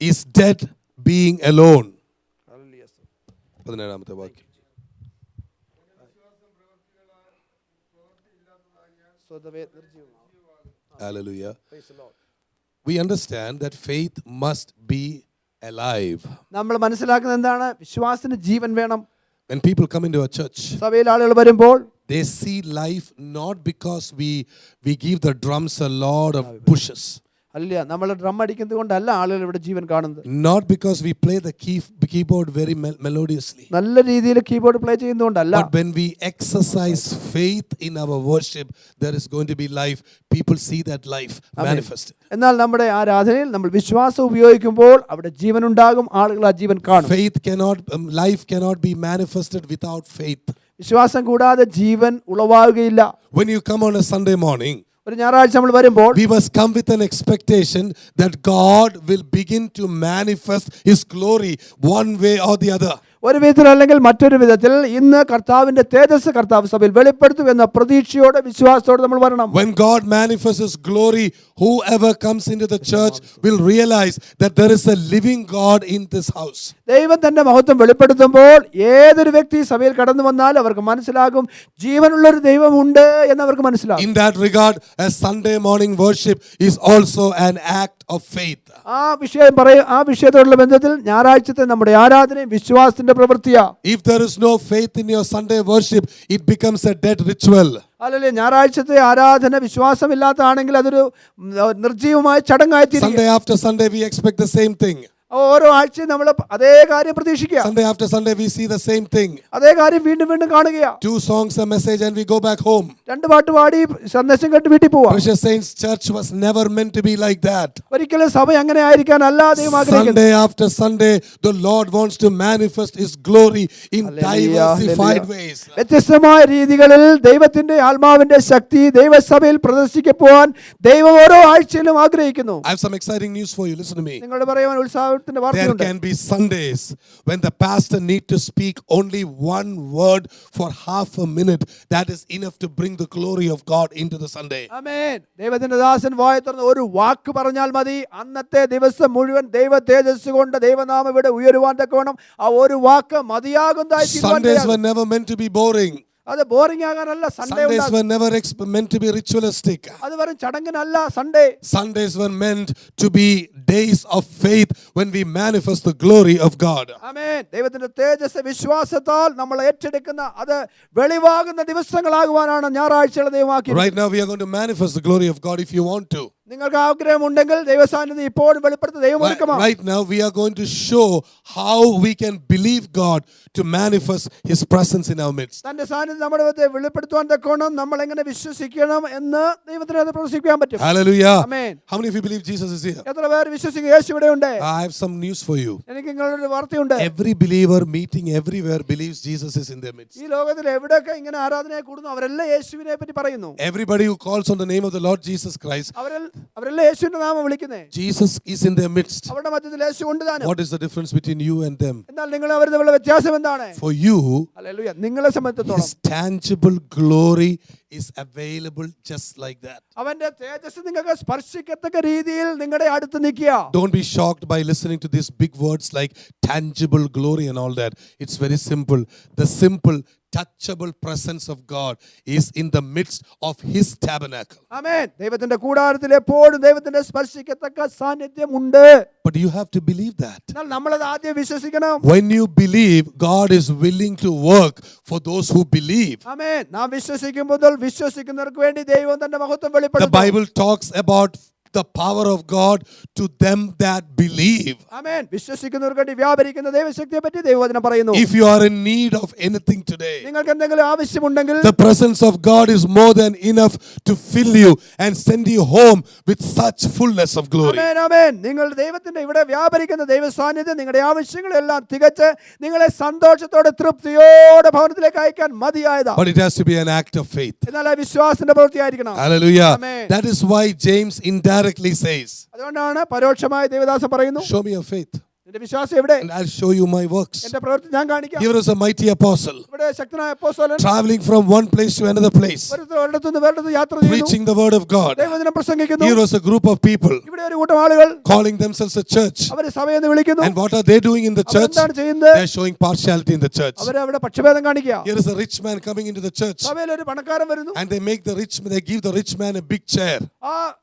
is dead being alone. 17-ാമത്തെ വാക്യം. Hallelujah. We understand that faith must be alive. നമ്മൾ മനസ്സിലാക്കുന്നത് എന്താണ്? വിശ്വാസത്തിന് ജീവൻ വേണം. When people come into a church, സഭയിൽ ആളുകൾ വരുമ്പോൾ they see life not because we give the drums a lot of pushes. അല്ല, നമ്മൾ ഡ്രം അടിക്കുന്നത് കൊണ്ടല്ല ആളുകൾ ഇവിടെ ജീവൻ കാണുന്നത്. Not because we play the keyboard very melodiously. നല്ല രീതിയിൽ കീബോർഡ് പ്ലേ ചെയ്യുന്നതുകൊണ്ടല്ല. But when we exercise faith in our worship, there is going to be life. People see that life manifested. എന്നാൽ നമ്മുടെ ആരാധനയിൽ നമ്മൾ വിശ്വാസം ഉപയോഗിക്കുമ്പോൾ അവിടെ ജീവൻ ഉണ്ടാകും, ആളുകൾ ആ ജീവൻ കാണും. Life cannot be manifested without faith. വിശ്വാസം കൂടാതെ ജീവൻ ഉളവാകുകയില്ല. When you come on a Sunday morning, ഒരു ഞായറാഴ്ച നമ്മൾ വരുമ്പോൾ we must come with an expectation that God will begin to manifest His glory one way or the other. ഒരു വിധത്തിൽ അല്ലെങ്കിൽ മറ്റൊരു വിധത്തിൽ ഇന്ന് കർത്താവിന്റെ തേജസ് കർത്താവ് സഭയിൽ വെളിപ്പെടുത്തും എന്ന പ്രതീക്ഷയോടെ വിശ്വാസത്തോടെ നമ്മൾ വരണം. When God manifests His glory, whoever comes into the church will realize that there is a living God in this house. ദൈവം തന്റെ മഹത്വം വെളിപ്പെടുത്തുമ്പോൾ ഏതൊരു വ്യക്തി സഭയിൽ കടന്നു വന്നാൽ അവർക്ക് മനസ്സിലാകും ജീവനുള്ള ഒരു ദൈവമുണ്ട് എന്ന് അവർക്ക് മനസ്സിലാകും. In that regard, a Sunday morning worship is also an act of faith. ആ വിഷയത്തോടുള്ള ബന്ധത്തിൽ ഞായറാഴ്ചത്തെ നമ്മുടെ ആരാധനയും വിശ്വാസത്തിന്റെ പ്രവൃത്തിയാ. If there is no faith in your Sunday worship, it becomes a dead ritual. അല്ലല്ലേ, ഞായറാഴ്ചത്തെ ആരാധന വിശ്വാസമില്ലാത്തതാണെങ്കിൽ അതൊരു നിർജീവമായ ചടങ്ങായി തീരും. Sunday after Sunday we expect the same thing. ഓരോ ആഴ്ചയും നമ്മൾ അതേ കാര്യം പ്രതീക്ഷിക്കുക. Sunday after Sunday we see the same thing. അതേ കാര്യം വീണ്ടും വീണ്ടും കാണുകയാ. 2 songs, a message, and we go back home. 2 പാട്ട് പാടി സന്ദേശം കേട്ട് വീട്ടിൽ പോവാ. Precious saints, church was never meant to be like that. ഒരിക്കലും സഭ അങ്ങനെ ആയിരിക്കാനല്ല ദൈവം ആഗ്രഹിക്കുന്നത്. Sunday after Sunday the Lord wants to manifest His glory in diversified ways. വ്യത്യസ്തമായ രീതികളിൽ ദൈവത്തിന്റെ ആത്മാവിന്റെ ശക്തി ദൈവസഭയിൽ പ്രദർശിക്കപ്പെടാൻ ദൈവം ഓരോ ആഴ്ചയിലും ആഗ്രഹിക്കുന്നു. I have some exciting news for you. Listen to me. നിങ്ങളോട് പറയാൻ ഉത്സാഹത്തിന്റെ There വാർത്തയുണ്ട്. can be Sundays when the pastor need to speak only one word for half a minute. That is enough to bring the glory of God into the Sunday. ആമേൻ. ദൈവത്തിന്റെ ദാസൻ വായ തുറന്ന് ഒരു വാക്ക് പറഞ്ഞാൽ മതി, അന്നത്തെ ദിവസം മുഴുവൻ ദൈവ തേജസ് കൊണ്ട് ദൈവനാമം ഇവിടെ ഉയരുവാൻ തക്കവണ്ണം ആ ഒരു വാക്ക് മതിയാകുന്നതായി Sundays were never meant to be boring. അത് ബോറിംഗ് ആകാനല്ല Sunday. Sundays were never meant to be ritualistic. അത് വെറും ചടങ്ങിനല്ല Sunday. Sundays were meant to be days of faith when we manifest the glory of God. ആമേൻ. ദൈവത്തിന്റെ തേജസ് വിശ്വാസത്താൽ നമ്മൾ ഏറ്റെടുക്കുന്ന അത് വെളിവാകുന്ന ദിവസങ്ങളാകുവാനാണ് ഞായറാഴ്ചകളെ ദൈവമാക്കി. Right now we are going to manifest the glory of God if you want to. നിങ്ങൾക്ക് ആഗ്രഹമുണ്ടെങ്കിൽ ദൈവസാന്നിധ്യം ഇപ്പോഴും വെളിപ്പെടുത്തുന്ന ദൈവമൊരുക്കമാണ്. Right now we are going to show how we can believe God to manifest His presence in our midst. തന്റെ സാന്നിധ്യം നമ്മുടെ മധ്യത്തിൽ വെളിപ്പെടുത്തുവാൻ തക്കോണം നമ്മൾ എങ്ങനെ വിശ്വസിക്കണം എന്ന് ദൈവത്തിന് അത് പ്രദർശിപ്പിക്കാൻ പറ്റും. Hallelujah. Amen. How many of you believe Jesus is here? എത്ര പേർ വിശ്വസിക്കും യേശു ഇവിടെ ഉണ്ട്? I have some news for you. എനിക്ക് നിങ്ങളൊരു വാർത്തയുണ്ട്. Every believer meeting everywhere believes Jesus is in their midst. ഈ ലോകത്തിൽ എവിടെയൊക്കെ ഇങ്ങനെ ആരാധനയെ കൂടുന്നു അവരെല്ലാം യേശുവിനെ പറ്റി പറയുന്നു. Everybody who calls on the name of the Lord Jesus Christ, അവരെല്ലാം യേശുവിന്റെ നാമം വിളിക്കുന്നേ. Jesus is in their midst. അവരുടെ മധ്യത്തിൽ യേശു ഉണ്ട് താനും. What is the difference between you and them? എന്നാൽ നിങ്ങൾ അവർ തമ്മിലുള്ള വ്യത്യാസം എന്താണ്? For you, ഹല്ലേലൂയ, നിങ്ങളെ സംബന്ധിച്ചിടത്തോളം His tangible glory is available just like that. അവന്റെ തേജസ്സ് നിങ്ങൾക്ക് സ്പർശിക്കത്തക്ക രീതിയിൽ നിങ്ങളുടെ അടുത്ത് നിൽക്കുക. Don't be shocked by listening to these big words like tangible glory and all that. It's very simple. The simple touchable presence of God is in the midst of His tabernacle. ആമേൻ. ദൈവത്തിന്റെ കൂടാരത്തിൽ എപ്പോഴും ദൈവത്തിന്റെ സ്പർശിക്കത്തക്ക സാന്നിധ്യം ഉണ്ട്. But you have to believe that. എന്നാൽ നമ്മൾ അത് ആദ്യം വിശ്വസിക്കണം. When you believe, God is willing to work for those who believe. ആമേൻ. നാം വിശ്വസിക്കുമ്പോൾ വിശ്വസിക്കുന്നവർക്ക് വേണ്ടി ദൈവം തന്റെ മഹത്വം The വെളിപ്പെടുത്തും. Bible talks about the power of God to them that believe. ആമേൻ. വിശ്വസിക്കുന്നവർക്ക് വേണ്ടി വ്യാപരിക്കുന്ന ദൈവശക്തിയെ പറ്റി ദൈവവചനം പറയുന്നു. If you are in need of anything today, നിങ്ങൾക്ക് എന്തെങ്കിലും ആവശ്യമുണ്ടെങ്കിൽ the presence of God is more than enough to fill you and send you home with such fullness of glory. ആമേൻ, ആമേൻ. നിങ്ങൾ ദൈവത്തിന്റെ ഇവിടെ വ്യാപരിക്കുന്ന ദൈവ സാന്നിധ്യം നിങ്ങളുടെ ആവശ്യങ്ങളെല്ലാം തികച്ച് നിങ്ങളെ സന്തോഷത്തോടെ തൃപ്തിയോടെ ഭവനത്തിലേക്ക് അയക്കാൻ മതിയായതാ. But it has to be an act of faith. എന്നാൽ ആ വിശ്വാസത്തിന്റെ പ്രവൃത്തിയായിരിക്കണം. Hallelujah. Amen. That is why James indirectly says, അതുകൊണ്ടാണ് പരോക്ഷമായി ദേവദാസൻ പറയുന്നു, show me your faith നിന്റെ വിശ്വാസം എവിടെ? and I'll show you my works. എന്റെ പ്രവൃത്തി ഞാൻ കാണിക്കാം. Here is a mighty apostle ഇവിടെ ശക്തനായ അപ്പോസ്തലൻ traveling from one place to another place, ഒരിടത്തുനിന്ന് വേറൊരിടത്ത് യാത്ര ചെയ്യുന്നു, preaching the word of God. ദൈവവചനം പ്രസംഗിക്കുന്നു. Here was a group of people ഇവിടെ ഒരു കൂട്ടം ആളുകൾ calling themselves a church. അവരെ സഭയെന്ന് വിളിക്കുന്നു. And what are they doing in the church? അവരെന്താണ് ചെയ്യുന്നത്? They are showing partiality in the church. അവരവിടെ പക്ഷഭേദം കാണിക്കുക. Here is a rich man coming into the church, സഭയിൽ ഒരു പണക്കാരൻ വരുന്നു. and they give the rich man a big chair,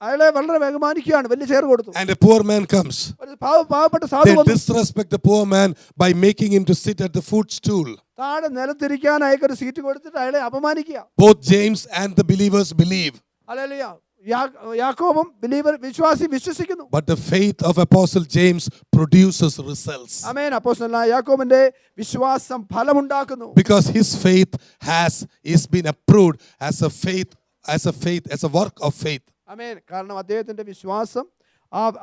അയാളെ വളരെ ബഹുമാനിക്കുകയാണ്, വലിയ ചെയർ കൊടുത്തു. and a poor man comes. ഒരു പാവപ്പെട്ട സാധു They വന്നു. disrespect the poor man by making him to sit at the footstool. താഴെ നിലത്തിരിക്കാൻ അയാൾക്കൊരു സീറ്റ് കൊടുത്തിട്ട് അയാളെ അപമാനിക്കുക. Both James and the believers believe, hallelujah. യാക്കോബും ബിലീവർ വിശ്വാസി വിശ്വസിക്കുന്നു. but the faith of Apostle James produces results. ആമേൻ. അപ്പോസ്തലനായ യാക്കോബിന്റെ വിശ്വാസം ഫലമുണ്ടാക്കുന്നു. Because his faith is been approved as a work of faith. ആമേൻ. കാരണം അദ്ദേഹത്തിന്റെ വിശ്വാസം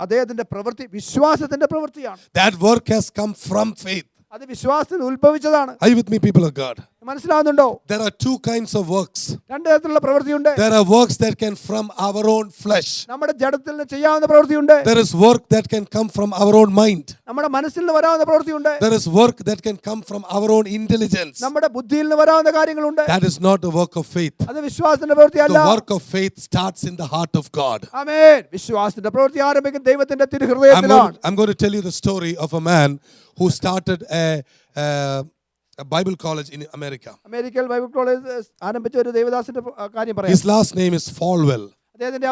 അദ്ദേഹത്തിന്റെ പ്രവൃത്തി വിശ്വാസത്തിന്റെ പ്രവൃത്തിയാണ്. That work has come from faith. അത് വിശ്വാസത്തിൽ ഉത്ഭവിച്ചതാണ്. Are you with me, people of God? മനസ്സിലാവുന്നുണ്ടോ? There are two kinds of works. രണ്ട് തരത്തിലുള്ള പ്രവൃത്തിയുണ്ട്. There are works that can from our own flesh. നമ്മുടെ ജഡത്തിൽ നിന്ന് ചെയ്യാവുന്ന പ്രവൃത്തിയുണ്ട്. There is work that can come from our own mind. നമ്മുടെ മനസ്സിൽ നിന്ന് വരാവുന്ന പ്രവൃത്തിയുണ്ട്. There is work that can come from our own intelligence. നമ്മുടെ ബുദ്ധിയിൽ നിന്ന് വരാവുന്ന കാര്യങ്ങളുണ്ട്. That is not the work of faith. അത് വിശ്വാസത്തിന്റെ പ്രവൃത്തിയല്ല. The work of faith starts in the heart of God. ആമേൻ. വിശ്വാസത്തിന്റെ പ്രവൃത്തി ആരംഭിക്കുന്നത് ദൈവത്തിന്റെ തിരുഹൃദയത്തിലാണ്. I'm going to tell you the story of a man who started a Bible college in America. അമേരിക്കയിൽ Bible college ആരംഭിച്ച ഒരു ദേവദാസന്റെ കാര്യം പറയാം. His last name is Falwell. അദ്ദേഹത്തിന്റെ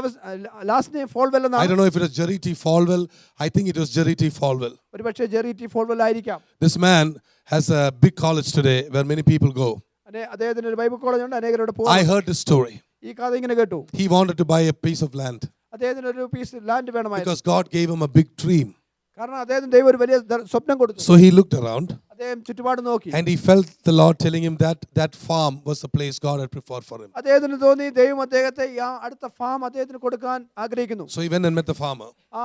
ലാസ്റ്റ് നെയിം ഫോൾവെൽ I എന്നാണ്. don't know if it was Jerry T. Falwell. I think it was Jerry T. Falwell. ഒരുപക്ഷേ Jerry T ഫോൾവെൽ ആയിരിക്കാം. This man has a big college today where many people go. അദ്ദേഹത്തിന് ഒരു Bible college ഉണ്ട്, അനേകരോട് I പോകും. heard this story. ഈ കഥ ഇങ്ങനെ കേട്ടു. He wanted to buy a piece of land അദ്ദേഹത്തിന് ഒരു പീസ് ലാൻഡ് വേണമായിരുന്നു. because God gave him a big dream. കാരണം അദ്ദേഹത്തിന് ദൈവം ഒരു വലിയ സ്വപ്നം കൊടുത്തു. So he looked around അദ്ദേഹം ചുറ്റുപാട് നോക്കി. and he felt the Lord telling him that farm was the place God had prepared for him. അദ്ദേഹത്തിന് തോന്നി ദൈവം അദ്ദേഹത്തെ അടുത്ത ഫാം അദ്ദേഹത്തിന് കൊടുക്കാൻ ആഗ്രഹിക്കുന്നു. So he went and met the farmer. ആ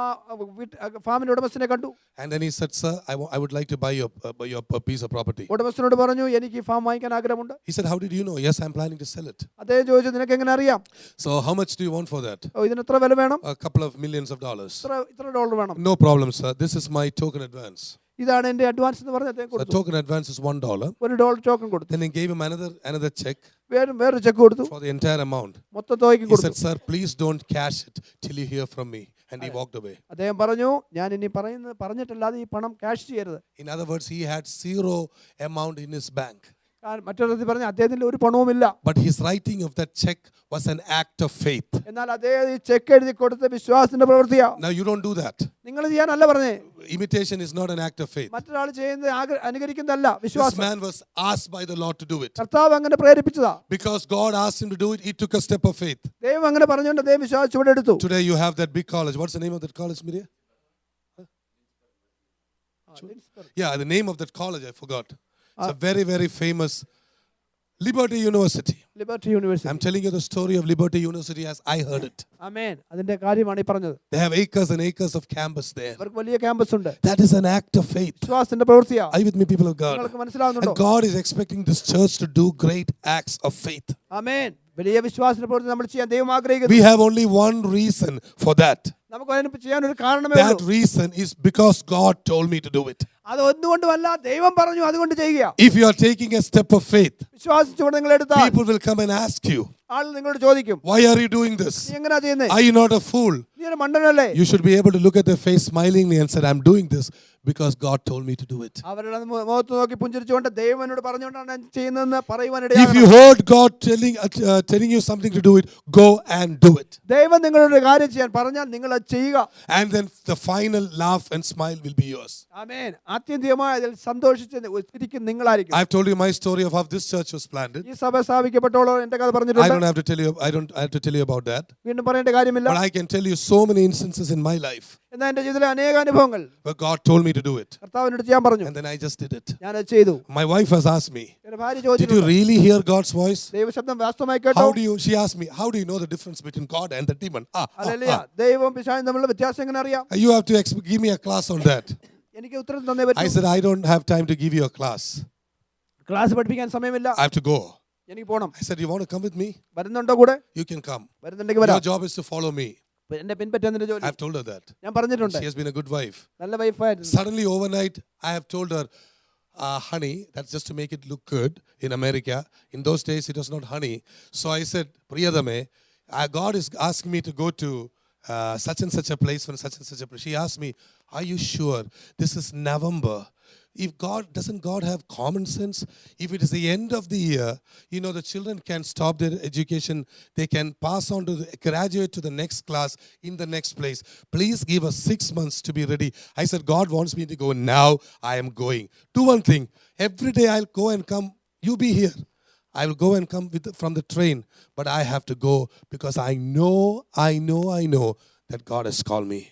ഫാമിന്റെ ഉടമസ്ഥനെ കണ്ടു. And then he said, "Sir, I would like to buy your piece of property." ഉടമസ്ഥനോട് പറഞ്ഞു, എനിക്ക് ഈ ഫാം വാങ്ങിക്കാൻ ആഗ്രഹമുണ്ട്. He said, "How did you know?" "Yes, I'm planning to sell it." അദ്ദേഹം ചോദിച്ചു, നിനക്ക് എങ്ങനെ അറിയാം? "So how much do you want for that?" ഇതിന് എത്ര വില വേണം? "A couple of millions of dollars." ഇത്ര ഡോളർ വേണം. "No problem, sir. This is my token advance." ഇതാണ് എന്റെ അഡ്വാൻസ് എന്ന് പറഞ്ഞ് അദ്ദേഹം The കൊടുത്തു. token advance is $1. $1 ടോക്കൺ കൊടുത്തു. Then he gave him another check വേറൊരു ചെക്ക് കൊടുത്തു. for the entire amount. മൊത്തം തുകയ്ക്ക് He said, കൊടുത്തു. "Sir, please don't cash it till you hear from me." And he walked away. അദ്ദേഹം പറഞ്ഞു, ഞാൻ ഇനി പറഞ്ഞിട്ടല്ലാതെ ഈ പണം ക്യാഷ് ചെയ്യരുത്. In other words, he had zero amount in his bank. മറ്റൊരു പറഞ്ഞു, അദ്ദേഹത്തിന്റെ ഒരു പണവുമില്ല. But his writing of that check was an act of faith. എന്നാൽ അദ്ദേഹം ഈ ചെക്ക് എഴുതി കൊടുത്ത വിശ്വാസത്തിന്റെ പ്രവൃത്തിയാ. Now you don't do that. നിങ്ങൾ ചെയ്യാനല്ല പറഞ്ഞേ. Imitation is not an act of faith. മറ്റൊരാൾ ചെയ്യുന്നത് അനുകരിക്കുന്നതല്ല This വിശ്വാസം. man was asked by the Lord to do it. കർത്താവ് അങ്ങനെ പ്രേരിപ്പിച്ചതാ. Because God asked him to do it, he took a step of faith. ദൈവം അങ്ങനെ പറഞ്ഞുകൊണ്ട് അദ്ദേഹം വിശ്വാസം ചുവടെ എടുത്തു. Today you have that big college. What's the name of that college, Miriam? Yeah, the name of that college I forgot. It's a very, very famous Liberty University. Liberty university. I'm telling you the story of Liberty University as I heard it. ആമേൻ. അതിന്റെ കാര്യമാണ് ഈ പറഞ്ഞത്. They have acres and acres of campus there. അവർക്ക് വലിയ campus ഉണ്ട്. That is an act of faith. വിശ്വാസത്തിന്റെ പ്രവൃത്തിയാണ്. Are you with me, people of God? നിങ്ങൾക്ക് മനസ്സിലാവുന്നുണ്ടോ? And God is expecting this church to do great acts of faith. ആമേൻ. വലിയ വിശ്വാസത്തിന്റെ പ്രവൃത്തി നമ്മൾ ചെയ്യാൻ ദൈവം ആഗ്രഹിക്കുന്നു. We have only one reason for that. നമുക്ക് അതിനെ ചെയ്യാൻ ഒരു കാരണമേ That ഉള്ളൂ. reason is because God told me to do it. അത് ഒന്നുകൊണ്ടുമല്ല, ദൈവം പറഞ്ഞു അതുകൊണ്ട് ചെയ്യുക. If you are taking a step of faith, വിശ്വാസിച്ചുകൊണ്ട് നിങ്ങൾ എടുത്താൽ people will come and ask you, ആൾ നിങ്ങളോട് ചോദിക്കും, why are you doing this? നീ എങ്ങനെയാ ചെയ്യുന്നേ? Are you not a fool? നീ ഒരു മണ്ടനല്ലേ? You should be able to look at their face smilingly and say, I'm doing this because God told me to do it. അവരുടെ മുഖത്ത് നോക്കി പുഞ്ചിരിച്ചുകൊണ്ട് ദൈവം എന്നോട് പറഞ്ഞുകൊണ്ടാണ് ഞാൻ ചെയ്യുന്നതെന്ന് പറയുവാൻ If you ഇടയാകണം. heard God telling you something to do it, go and do it. ദൈവം നിങ്ങളോട് ഒരു കാര്യം ചെയ്യാൻ പറഞ്ഞാൽ നിങ്ങൾ അത് ചെയ്യുക. And then the final laugh and smile will be yours. ആമേൻ. ആത്യന്തികമായി അതിൽ സന്തോഷിച്ച് ഇരിക്കും നിങ്ങളായിരിക്കും. I've told you my story of how this church was planted. ഈ സഭ സ്ഥാപിക്കപ്പെട്ടോളോ എന്റെ കഥ I പറഞ്ഞിട്ടുണ്ട്. don't have to tell you. I have to tell you about that. വീണ്ടും പറയേണ്ട കാര്യമില്ല. But I can tell you so many instances in my life എന്നാൽ എന്റെ ജീവിതത്തിലെ അനേക അനുഭവങ്ങൾ where God told me to do it, കർത്താവിനോട് ചെയ്യാൻ പറഞ്ഞു. and then I just did it. ഞാനത് ചെയ്തു. My wife has asked me, എന്റെ ഭാര്യ "Did you ചോദിച്ചിട്ടുണ്ട്, really hear God's voice? ദൈവശബ്ദം വാസ്തവമായി കേട്ടോ? How do you?" She asked me, "How do you know the difference between God and the demon?" Hallelujah. ദൈവവും പിശാചും തമ്മിലുള്ള വ്യത്യാസം എങ്ങനെ അറിയാം? You have to give me a class on that. എനിക്ക് ഉത്തരം തന്നേ I പറ്റൂ. said, "I don't have time to give you a class. Class പഠിപ്പിക്കാൻ സമയമില്ല. I have to go." എനിക്ക് പോകണം. I said, "You want to come with me? വരുന്നുണ്ടോ കൂടെ? You can come. വരുന്നുണ്ടെങ്കിൽ Your വരാം. job is to follow me." എന്നെ പിൻപറ്റാൻ നിന്റെ ജോലി. I've told her that. ഞാൻ പറഞ്ഞിട്ടുണ്ട്. She has been a good wife. നല്ല വൈഫായിരുന്നു. Suddenly overnight, I have told her, honey, that's just to make it look good in America. In those days, it was not honey. So I said, Priyadame, God is asking me to go to such and such a place from such and such a place. She asked me, are you sure? This is November. If doesn't God have common sense? If it is the end of the year, the children can stop their education. They can pass on to graduate to the next class in the next place. Please give us 6 months to be ready. I said, God wants me to go now. I am going. Do one thing. Every day I'll go and come. You be here. I will go and come from the train. But I have to go because I know that God has called me.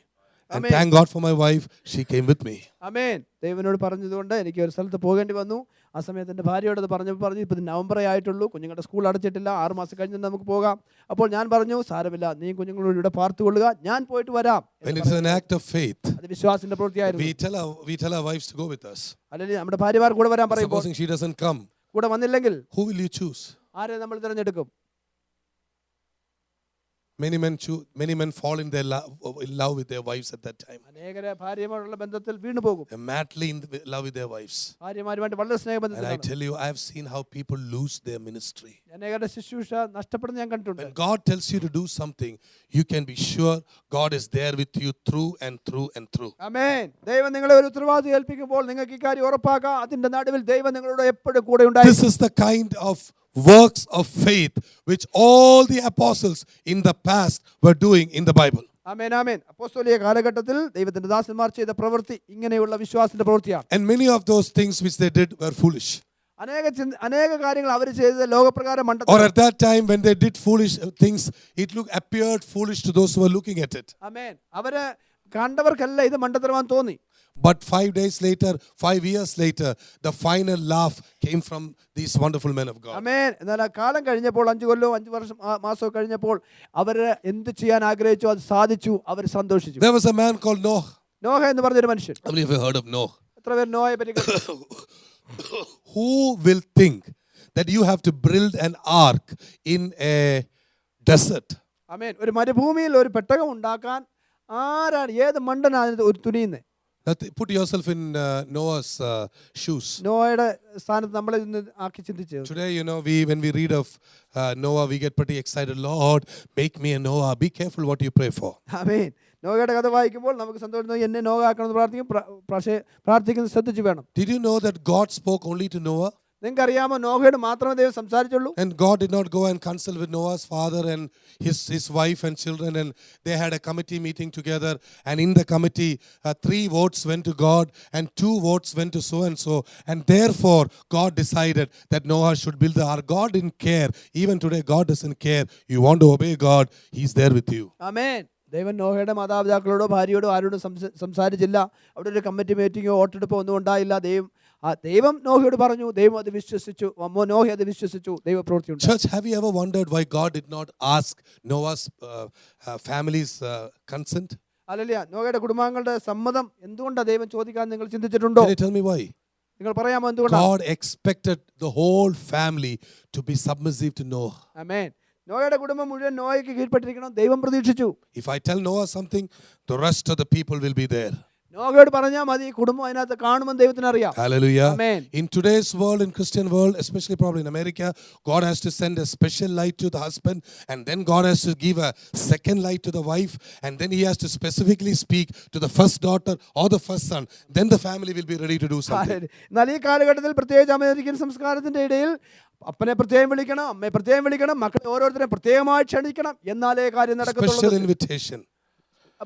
And Amen. thank God for my wife. She came with me. ആമേൻ. ദൈവനോട് പറഞ്ഞതുകൊണ്ട് എനിക്ക് ഒരു സ്ഥലത്ത് പോകേണ്ടി വന്നു. ആ സമയത്ത് എൻ്റെ ഭാര്യയോട് അത് പറഞ്ഞു ഇപ്പോൾ നവംബറേ ആയിട്ടുള്ളൂ, കുഞ്ഞുങ്ങളുടെ സ്കൂൾ അടച്ചിട്ടില്ല, 6 മാസം കഴിഞ്ഞ് നമുക്ക് പോകാം. അപ്പോൾ ഞാൻ പറഞ്ഞു, സാരമില്ല, നീ കുഞ്ഞുങ്ങളോട് ഇവിടെ പാർത്തുകൊള്ളുക, ഞാൻ പോയിട്ട് വരാം. When it's an act of faith, അത് വിശ്വാസത്തിന്റെ പ്രവൃത്തിയായിരുന്നു. we tell our wives to go with us. അല്ലെങ്കിൽ നമ്മുടെ ഭാര്യമാർ കൂടെ വരാൻ പറയുമ്പോൾ Supposing she doesn't come, കൂടെ വന്നില്ലെങ്കിൽ who will you choose? ആരെ നമ്മൾ തിരഞ്ഞെടുക്കും? Many men fall in love with their wives at that time. അനേകരെ ഭാര്യമാരുള്ള ബന്ധത്തിൽ വീണു പോകും. They're madly in love with their wives. ഭാര്യമാരുമായിട്ട് വളരെ And I സ്നേഹബന്ധത്തിലാണ്. tell you, I have seen how people lose their ministry. അനേകരുടെ ശുശ്രൂഷ നഷ്ടപ്പെടുന്ന ഞാൻ കണ്ടിട്ടുണ്ട്. When God tells you to do something, you can be sure God is there with you through and through and through. ആമേൻ. ദൈവം നിങ്ങളെ ഒരു ഉത്തരവാദിത്വം ഏൽപ്പിക്കുമ്പോൾ നിങ്ങൾക്ക് ഈ കാര്യം ഉറപ്പാക്കുക, അതിന്റെ നടുവിൽ ദൈവം നിങ്ങളോട് എപ്പോഴും കൂടെ ഉണ്ടായിരിക്കും. This is the kind of works of faith which all the apostles in the past were doing in the Bible. ആമേൻ, ആമേൻ. അപ്പോസ്തലീയ കാലഘട്ടത്തിൽ ദൈവത്തിന്റെ ദാസന്മാർ ചെയ്ത പ്രവൃത്തി ഇങ്ങനെയുള്ള വിശ്വാസത്തിന്റെ പ്രവൃത്തിയാണ്. And many of those things which they did were foolish. അനേക കാര്യങ്ങൾ അവർ ചെയ്തത് ലോകപ്രകാരം Or മണ്ടത്തരം. at that time when they did foolish things, it appeared foolish to those who were looking at it. ആമേൻ. അവര് കണ്ടവർക്കല്ല ഇത് മണ്ടത്തരമാണെന്ന് തോന്നി. But 5 days later, 5 years later, the final laugh came from these wonderful men of God. ആമേൻ. എന്നാൽ ആ കാലം കഴിഞ്ഞപ്പോൾ 5 കൊല്ലവും 5 വർഷം മാസവും കഴിഞ്ഞപ്പോൾ അവർ എന്ത് ചെയ്യാൻ ആഗ്രഹിച്ചു അത് സാധിച്ചു, അവർ സന്തോഷിച്ചു. There was a man called Noah. Noah എന്ന് പറഞ്ഞൊരു മനുഷ്യൻ. How many of you heard of Noah? എത്ര പേർ നോഹയെ പറ്റി കേട്ടു? Who will think that you have to build an ark in a desert? ആമേൻ. ഒരു മരുഭൂമിയിൽ ഒരു പെട്ടകം ഉണ്ടാക്കാൻ ആരാണ്, ഏത് മണ്ടനാണ് ഒരു തുനിയുന്നത്? Put yourself in Noah's shoes. നോഹയുടെ സ്ഥാനത്ത് നമ്മളെ ഇന്ന് ആക്കി ചിന്തിച്ചു. Today, when we read of Noah, we get pretty excited. Lord, make me a Noah. Be careful what you pray for. ആമേൻ. നോഹയുടെ കഥ വായിക്കുമ്പോൾ നമുക്ക് സന്തോഷം, എന്നെ നോഹ ആക്കണമെന്ന് പ്രാർത്ഥിക്കും. പക്ഷേ പ്രാർത്ഥിക്കുന്നത് ശ്രദ്ധിച്ചു വേണം. Did you know that God spoke only to Noah? നിങ്ങൾക്ക് അറിയാമോ, നോഹയോട് മാത്രമേ ദൈവം സംസാരിച്ചുള്ളൂ. And God did not go and consult with Noah's father and his wife and children, and they had a committee meeting together, and in the committee 3 votes went to God and 2 votes went to so and so, and therefore God decided that Noah should build the ark. God didn't care. Even today God doesn't care. You want to obey God, He's there with you. ആമേൻ. ദൈവം നോഹയുടെ മാതാപിതാക്കളോടോ ഭാര്യയോടോ ആരോടും സംസാരിച്ചില്ല. അവിടെ ഒരു committee മീറ്റിങ്ങോ വോട്ടെടുപ്പോ ഒന്നും ഉണ്ടായില്ല. ദൈവം ആ ദൈവം നോഹയോട് പറഞ്ഞു, ദൈവം അത് വിശ്വസിച്ചു, നോഹ അത് വിശ്വസിച്ചു, ദൈവപ്രവൃത്തി ഉണ്ടായി. Church, have you ever wondered why God did not ask Noah's family's consent? Hallelujah. നോഹയുടെ കുടുംബാംഗങ്ങളുടെ സമ്മതം എന്തുകൊണ്ടാണ് ദൈവം ചോദിക്കാൻ നിങ്ങൾ ചിന്തിച്ചിട്ടുണ്ടോ? Can you tell me why? നിങ്ങൾ പറയാമോ എന്തുകൊണ്ടാണ്? God expected the whole family to be submissive to Noah. ആമേൻ. നോഹയുടെ കുടുംബം മുഴുവൻ നോഹയ്ക്ക് കീഴ്പ്പെട്ടിരിക്കണം ദൈവം പ്രതീക്ഷിച്ചു. If I tell Noah something, the rest of the people will be there. നോഹയോട് പറഞ്ഞാൽ മതി, കുടുംബം അതിനകത്ത് കാണുമെന്ന് ദൈവത്തിന് അറിയാം. Hallelujah. Amen. In today's world, in Christian world, especially probably in America, God has to send a special light to the husband, and then God has to give a second light to the wife, and then he has to specifically speak to the first daughter or the first son. Then the family will be ready to do something. എന്നാൽ ഈ കാലഘട്ടത്തിൽ പ്രത്യേകിച്ച് American സംസ്കാരത്തിന്റെ ഇടയിൽ അപ്പനെ പ്രത്യേകം വിളിക്കണം, അമ്മയെ പ്രത്യേകം വിളിക്കണം, മക്കളെ ഓരോരുത്തരെയും പ്രത്യേകമായി ക്ഷണിക്കണം, എന്നാലേ കാര്യം Special നടക്കത്തുള്ളൂ. invitation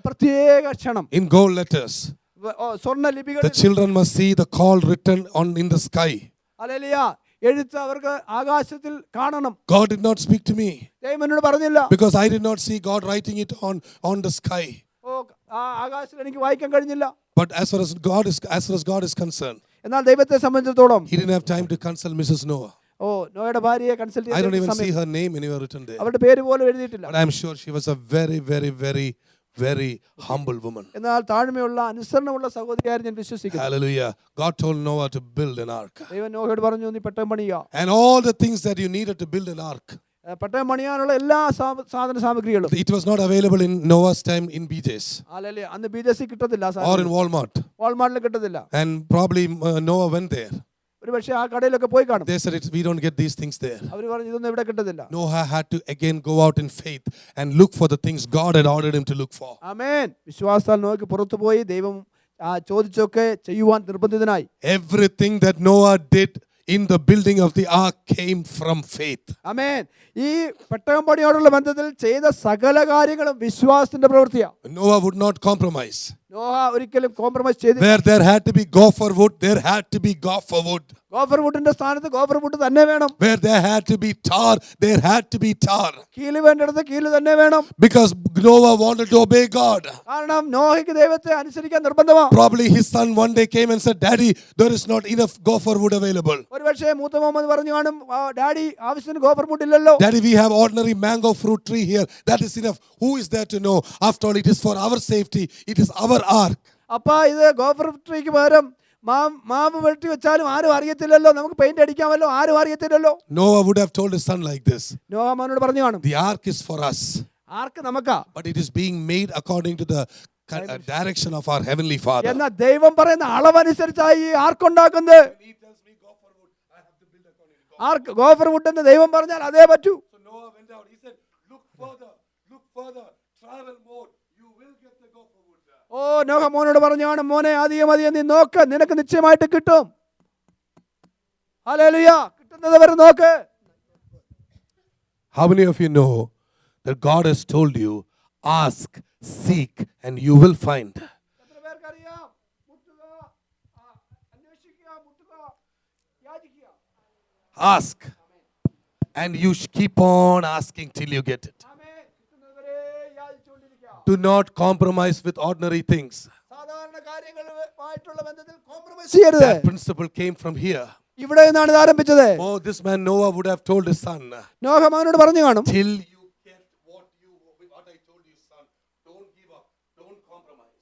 പ്രത്യേക ക്ഷണം in gold letters. സ്വർണ്ണ ലിപികൾ. The children must see the call written in the sky. Hallelujah. എഴുത്ത് അവർക്ക് ആകാശത്തിൽ കാണണം. God did not speak to me ദൈവം എന്നോട് പറഞ്ഞില്ല. because I did not see God writing it on the sky. ആകാശത്തിൽ എനിക്ക് വായിക്കാൻ കഴിഞ്ഞില്ല. But as far as God is concerned, എന്നാൽ ദൈവത്തെ സംബന്ധിച്ചിടത്തോളം he didn't have time to consult Mrs. Noah. നോയുടെ ഭാര്യയെ കൺസൾട്ട് I don't even ചെയ്ത see her name anywhere written there. അവരുടെ പേര് പോലും എഴുതിയിട്ടില്ല. But I'm sure she was a very, very, very, very humble woman. എന്നാൽ താഴ്മയുള്ള അനുസരണമുള്ള സഹോദരിയായി ഞാൻ വിശ്വസിക്കുന്നു. Hallelujah. God told Noah to build an ark. ദൈവം നോഹയോട് പറഞ്ഞു, നീ പെട്ടകം പണിയുക. And all the things that you needed to build an ark. പെട്ടകം പണിയാനുള്ള എല്ലാ സാധന സാമഗ്രികളും. It was not available in Noah's time in BJ's hallelujah. അന്ന് BJC കിട്ടത്തില്ല, or in Walmart. വാൾമാർട്ടിൽ കിട്ടത്തില്ല. And probably Noah went there. ഒരു പക്ഷേ ആ കടയിലൊക്കെ പോയി കാണും. They said we don't get these things there. അവർ പറഞ്ഞു ഇതൊന്നും ഇവിടെ കിട്ടത്തില്ല. Noah had to again go out in faith and look for the things God had ordered him to look for. ആമേൻ. വിശ്വാസത്താൽ നോഹയ്ക്ക് പുറത്തു പോയി ദൈവം ചോദിച്ചൊക്കെ ചെയ്യുവാൻ നിർബന്ധിതനായി. Everything that Noah did in the building of the ark came from faith. ആമേൻ. ഈ പെട്ടകം പണിയോടുള്ള ബന്ധത്തിൽ ചെയ്ത സകല കാര്യങ്ങളും വിശ്വാസത്തിന്റെ പ്രവൃത്തിയാണ്. Noah would not compromise. Noah ഒരിക്കലും കോംപ്രമൈസ് ചെയ്തില്ല. Where there had to be gopher wood, there had to be gopher wood. Gopher വുഡിന്റെ സ്ഥാനത്ത് ഗോഫർ വുഡ് തന്നെ വേണം. Where there had to be tar, there had to be tar. കീല് വേണ്ടിടത്ത് കീല് തന്നെ വേണം. Because Noah wanted to obey God. കാരണം നോഹയ്ക്ക് ദൈവത്തെ അനുസരിക്കാൻ നിർബന്ധമാണ്. Probably his son one day came and said, "Daddy, there is not enough gopher wood available." ഒരുപക്ഷേ മൂത്ത മുഹമ്മദ് പറഞ്ഞു കാണും, ഡാഡി ആവശ്യത്തിന് ഗോഫർ വുഡ് ഇല്ലല്ലോ. Daddy, we have ordinary mango fruit tree here. That is enough. Who is there to know? After all, it is for our safety. It is our ark. അപ്പ ഇത് gopher ട്രീക്ക് പകരം മാവ് വെട്ടി വെച്ചാലും ആരും അറിയത്തില്ലല്ലോ, നമുക്ക് പെയിന്റ് അടിക്കാമല്ലോ, ആരും അറിയത്തില്ലല്ലോ. Noah would have told his son like this. Noah മോനോട് പറഞ്ഞു കാണും, The ark is for us. ആർക്ക് നമുക്കാ, But it is being made according to the direction of our heavenly Father. എന്നാ ദൈവം പറയുന്ന അളവനുസരിച്ചായി ആർക്കുണ്ടാക്കുന്നത്. ആർക്ക് ഗോഫർ വുഡ് എന്ന് ദൈവം പറഞ്ഞാൽ അതേ പറ്റൂ. So Noah went out. He said, look further, travel more. You will get the gopher wood. Noah മോനോട് പറഞ്ഞു കാണും, മോനെ അധികം നീ നോക്ക്, നിനക്ക് നിശ്ചയമായിട്ട് കിട്ടും. ഹല്ലേലൂയ. കിട്ടുന്നത് വരെ നോക്ക്. How many of you know that God has told you, ask, seek, and you will find? എത്ര പേർക്കറിയാം? മുട്ടുക, അന്വേഷിക്കുക, മുട്ടുക, യാചിക്കുക. Ask. And you keep on asking till you get it. ആമേൻ. കിട്ടുന്നത് വരെ യാചിച്ചുകൊണ്ടിരിക്കുക. Do not compromise with ordinary things. സാധാരണ കാര്യങ്ങളുമായിട്ടുള്ള ബന്ധത്തിൽ compromise ചെയ്യരുത്. That principle came from here. ഇവിടെ നിന്നാണ് ഇത് ആരംഭിച്ചത്. Oh, this man Noah would have told his son, Noah മകനോട് പറഞ്ഞു കാണും, till you get what I told you, son, don't give up, don't compromise.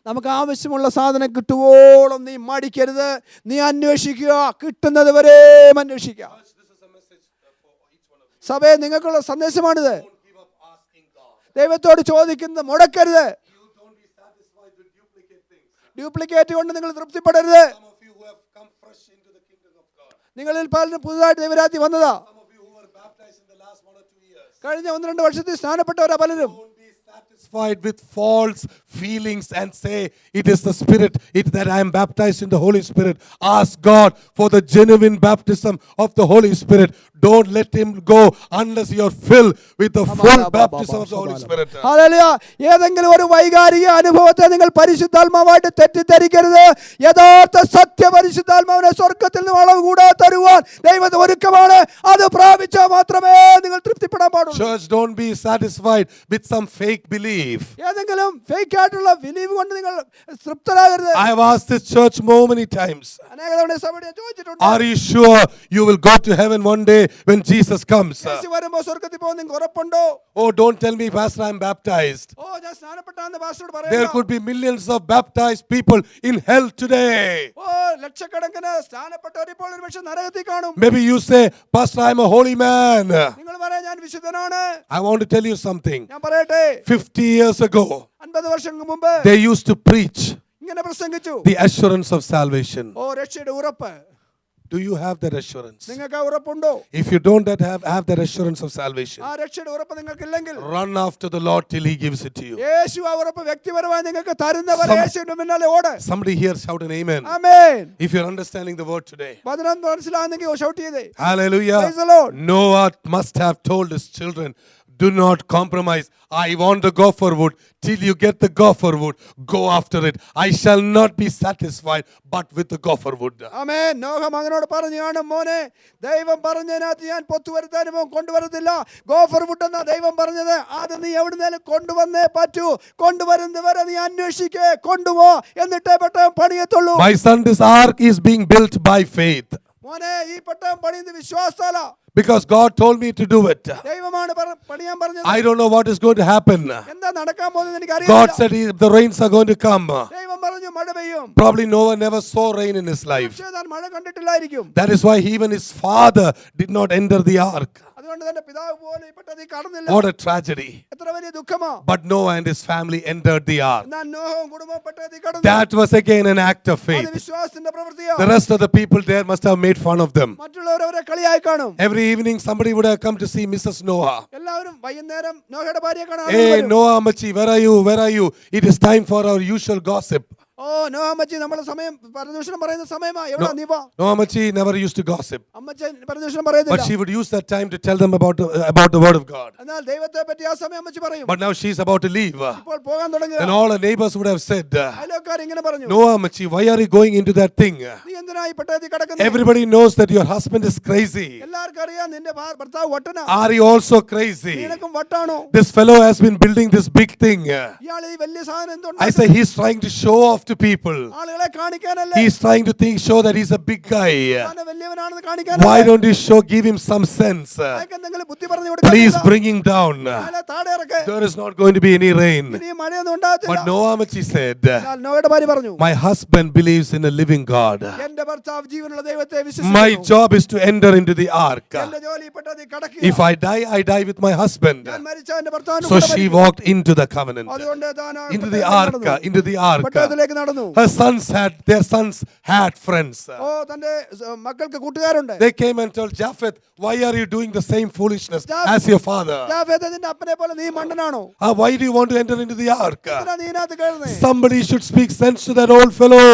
നമുക്ക് ആവശ്യമുള്ള സാധനം കിട്ടുവോളം നീ മടിക്കരുത്, നീ അന്വേഷിക്കുക, കിട്ടുന്നത് വരെ അന്വേഷിക്കുക. സഭയെ നിങ്ങൾക്കുള്ള സന്ദേശമാണിത്. ദൈവത്തോട് ചോദിക്കുന്നത് മുടക്കരുത്. ഡ്യൂപ്ലിക്കേറ്റ് കൊണ്ട് നിങ്ങൾ തൃപ്തിപ്പെടരുത്. നിങ്ങളിൽ പലരും പുതുതായിട്ട് ദൈവരാജ്യം വന്നതാ. കഴിഞ്ഞ 1-2 വർഷത്തിൽ സ്നാനപ്പെട്ടവരാ പലരും. Satisfied with false feelings and say it is the Spirit, it that I am baptized in the Holy Spirit. Ask God for the genuine baptism of the Holy Spirit. don't let him go unless you are filled with the full baptism of the Holy Spirit. Hallelujah. ഏതെങ്കിലും ഒരു വൈകാരിക അനുഭവത്തെ നിങ്ങൾ പരിശുദ്ധാത്മാവായിട്ട് തെറ്റിദ്ധരിക്കരുത്. യഥാർത്ഥ സത്യ പരിശുദ്ധാത്മാവിനെ സ്വർഗ്ഗത്തിൽ നിന്ന് അളവ് കൂടാതെ തരുവാൻ ദൈവം ഒരുക്കമാണ്. അത് പ്രാപിച്ചാൽ മാത്രമേ നിങ്ങൾ തൃപ്തിപ്പെടാൻ പാടുള്ളൂ. Church, don't be satisfied with some fake belief. ഏതെങ്കിലും ഫേക്ക് ആയിട്ടുള്ള ബിലീവ് കൊണ്ട് നിങ്ങൾ തൃപ്തരാകരുത്. I have asked this church many times. അനേക തവണ സഭയെ ചോദിച്ചിട്ടുണ്ട്. Are you sure you will go to heaven one day when Jesus comes? യേശു വരുമ്പോൾ സ്വർഗ്ഗത്തിൽ പോകുന്ന നിങ്ങൾക്ക് ഉറപ്പുണ്ടോ? Oh, don't tell me, Pastor, I'm baptized. ഓ ഞാൻ സ്നാനപ്പെട്ടാന്ന് പാസ്റ്ററോട് There പറയാം. could be millions of baptized people in hell today. ഓ ലക്ഷക്കണക്കിന് സ്നാനപ്പെട്ടവർ ഇപ്പോൾ ഒരുപക്ഷെ നരകത്തിൽ കാണും. Maybe you say, Pastor, I'm a holy man. നിങ്ങൾ പറയാം ഞാൻ വിശുദ്ധനാണ്. I want to tell you something. ഞാൻ പറയട്ടെ, 50 years ago, 50 വർഷങ്ങൾക്ക് മുമ്പ് they used to preach ഇങ്ങനെ പ്രസംഗിച്ചു. the assurance of salvation. ഓ രക്ഷയുടെ ഉറപ്പ്. Do you have that assurance? നിങ്ങൾക്ക് ആ ഉറപ്പുണ്ടോ? If you don't have that assurance of salvation, ആ രക്ഷയുടെ ഉറപ്പ് നിങ്ങൾക്കില്ലെങ്കിൽ run after the Lord till he gives it to you. യേശു ആ ഉറപ്പ് വ്യക്തിപരമായി നിങ്ങൾക്ക് തരുന്നവരെ യേശുവിന്റെ പിന്നാലെ ഓട്. Somebody here shout an amen. Amen. If you're understanding the word today. വചനം മനസ്സിലാകുന്നെങ്കിൽ ഷൗട്ട് ചെയ്തേ. Hallelujah. Praise the Lord. Noah must have told his children, do not compromise. I want the gopher wood. Till you get the gopher wood, go after it. I shall not be satisfied but with the gopher wood. ആമേൻ. നോഹ മകനോട് പറഞ്ഞു, മോനെ ദൈവം പറഞ്ഞതിനകത്ത് ഞാൻ പൊത്തുവരുത്താനുമോ കൊണ്ടുവരത്തില്ല. Gopher would എന്നാ ദൈവം പറഞ്ഞത്. അത് നീ എവിടുന്നേലും കൊണ്ടുവന്നേ പറ്റൂ. കൊണ്ടുവരുന്നവരെ നീ അന്വേഷിക്കേ, കൊണ്ടുപോ, എന്നിട്ടേ പെട്ടകം പണിയത്തുള്ളൂ. My son, this ark is being built by faith. മോനെ ഈ പെട്ടകം പണിയുന്നത് വിശ്വാസത്താലാ. Because God told me to do it. ദൈവമാണ് പണിയാൻ പറഞ്ഞത്. I don't know what is going to happen. എന്താ നടക്കാൻ പോകുന്നത് എനിക്ക് God അറിയില്ല. said the rains are going to come. ദൈവം പറഞ്ഞു മഴ പെയ്യും. Probably Noah never saw rain in his life. പക്ഷേ താൻ മഴ കണ്ടിട്ടില്ലായിരിക്കും. That is why even his father did not enter the ark. അതുകൊണ്ട് തന്റെ പിതാവ് പോലും ഈ പെട്ടകത്തിൽ കടന്നില്ല. What a tragedy. എത്ര വലിയ ദുഃഖമാ. But Noah and his family entered the ark. എന്നാൽ നോഹവും കുടുംബവും പെട്ടകത്തിൽ കടന്നു. That was again an act of അത് faith. വിശ്വാസത്തിന്റെ പ്രവൃത്തിയാ. The rest of the people there must have made fun of them. മറ്റുള്ളവർ അവരെ കളിയായി കാണും. Every evening somebody would have come to see Mrs. Noah. എല്ലാവരും വൈകുന്നേരം നോഹയുടെ ഭാര്യയെ കാണാൻ Hey വരും. Noah Machi, where are you? Where are you? It is time for our usual gossip. ഓ നോഹ അമ്മച്ചി നമ്മുടെ സമയം പരദൂഷണം പറയുന്ന സമയമാ. എവിടാ നീ പോ. Noah Machi never used to gossip. അമ്മച്ചൻ പരദൂഷണം But പറയുന്നില്ല. she would use that time to tell them about the word of God. എന്നാൽ ദൈവത്തെ പറ്റി ആ സമയം അമ്മച്ചി പറയും. But now she's about to leave. ഇപ്പോൾ പോകാൻ തുടങ്ങുക. Then all her neighbors would have said, അയൽവക്കാർ ഇങ്ങനെ പറഞ്ഞു, Noah Machi, why are you going into that thing? നീ എന്തിനാ ഈ പെട്ടകത്തിൽ കിടക്കുന്നത്? Everybody knows that your husband is crazy. എല്ലാവർക്കും അറിയാം നിന്റെ ഭർത്താവ് വട്ടനാ. Are you also crazy? നിനക്കും വട്ടാണോ? This fellow has been building this big thing. ഇയാൾ ഈ വലിയ സാധനം I എന്തുകൊണ്ടാ? say he's trying to show off to people. ആളുകളെ കാണിക്കാനല്ലേ? He's trying to show that he's a big guy. താൻ വലിയവനാണെന്ന് കാണിക്കാനല്ലേ? Why don't you give him some sense? അയാൾക്ക് എന്തെങ്കിലും ബുദ്ധി പറഞ്ഞു കൊടുക്കുക. Please bring him down. അയാളെ താഴെ ഇറക്ക്. There is not going to be any rain. ഇനി മഴയൊന്നും ഉണ്ടാകത്തില്ല. But Noah Machi said, എന്നാൽ നോഹയുടെ ഭാര്യ പറഞ്ഞു, my husband believes in a living God. എന്റെ ഭർത്താവ് ജീവനുള്ള ദൈവത്തെ My വിശ്വസിക്കുന്നു. job is to enter into the ark. എന്റെ ജോലി ഈ പെട്ടകത്തിൽ കടക്കുക. If I die with my husband. ഞാൻ മരിച്ചാൽ എന്റെ ഭർത്താവിനും So കൂടെ she മരിക്കും. walked into the covenant. അതുകൊണ്ട് താൻ ആ Into the പെട്ടകത്തിലേക്ക് ark. നടന്നു. Into the ark. പെട്ടകത്തിലേക്ക് നടന്നു. Their sons had friends. ഓ തന്റെ മക്കൾക്ക് കൂട്ടുകാരുണ്ട്. They came and told Japheth, why are you doing the same foolishness Japheth- as your father? യാഫേത്ത് നിന്റെ അപ്പനെ പോലെ നീ മണ്ടനാണോ? Why do you want to enter into the ark? എന്തിനാ നീ ഇതിനകത്ത് കയറുന്നേ? Somebody should speak sense to that old fellow.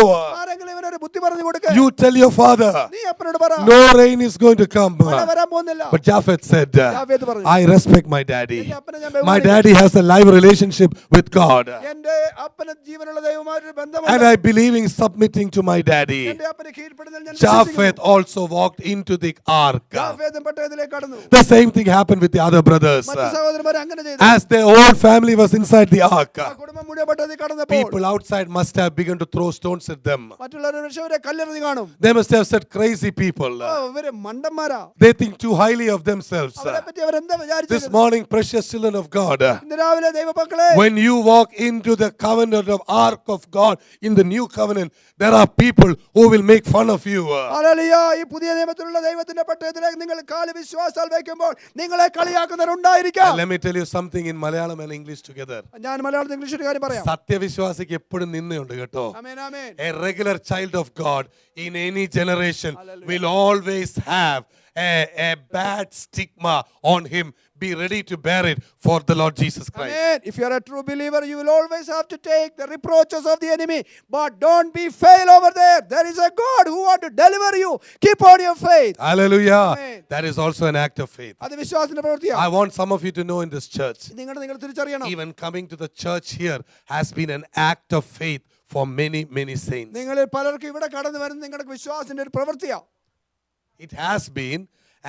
ആരെങ്കിലും ഇവനൊരു ബുദ്ധി പറഞ്ഞു കൊടുക്ക. You tell your father, നീ അപ്പനോട് പറ. no rain is going to come. മഴ വരാൻ പോകുന്നില്ല. But Japheth said, യാഫേത്ത് പറഞ്ഞു, I respect my daddy. എന്റെ അപ്പനെ ഞാൻ My ബഹുമാനിക്കുന്നു. daddy has a live relationship with God. എന്റെ അപ്പന് ജീവനുള്ള ദൈവമായിട്ട് And ബന്ധമുണ്ട്. I believe in submitting to my daddy. എന്റെ അപ്പനെ കീഴ്പ്പെടുന്നതിൽ ഞാൻ Japheth വിശ്വസിക്കുന്നു. also walked into the ark. യാഫേത്തും പെട്ടകത്തിലേക്ക് കടന്നു. The same thing happened with the other brothers. മറ്റു സഹോദരന്മാർ അങ്ങനെ ചെയ്തു. As their whole family was inside the ark, ആ കുടുംബം മുഴുവൻ പെട്ടകത്തിൽ കടന്നപ്പോൾ people outside must have begun to throw stones at them. മറ്റുള്ളവരെ രക്ഷവരെ കല്ലെറിഞ്ഞ് കാണും. They must have said, crazy people. ഓ, ഇവര് മണ്ടന്മാരാ. They think too highly of themselves. അവരെ പറ്റി അവരെന്താ This വിചാരിച്ചത്? morning, precious children of God, ഇന്ന് രാവിലെ ദൈവമക്കളെ, when you walk into the covenant of ark of God in the new covenant, there are people who will make fun of you. Hallelujah, ഈ പുതിയ നിയമത്തിലുള്ള ദൈവത്തിന്റെ പട്ടയത്തിലേക്ക് നിങ്ങൾ കാല് വിശ്വാസാൽ വയ്ക്കുമ്പോൾ നിങ്ങളെ കളിയാക്കുന്നവരുണ്ടായിരിക്കാം. And let me tell you something in Malayalam and English together. ഞാൻ മലയാളത്തിൽ English ഒരു കാര്യം പറയാം. സത്യവിശ്വാസിക്ക് എപ്പോഴും നിന്നയുണ്ട് കേട്ടോ. ആമേൻ ആമേൻ. A regular child of God in any generation will always have a bad stigma on him, be ready to bear it for the Lord Jesus Christ. Amen. If you are a true believer, you will always have to take the reproaches of the enemy. But don't be fail over there. There is a God who want to deliver you. Keep on your faith. Hallelujah. Amen. That is also an act of faith. അത് വിശ്വാസത്തിന്റെ പ്രവൃത്തിയാണ്. I want some of you to know in this church, നിങ്ങൾ തിരിച്ചറിയണം. even coming to the church here has been an act of faith for many, many saints. നിങ്ങളിൽ പലർക്കും ഇവിടെ കടന്നു വരുന്ന നിങ്ങളുടെ വിശ്വാസത്തിന്റെ ഒരു പ്രവൃത്തിയാണ്. It has been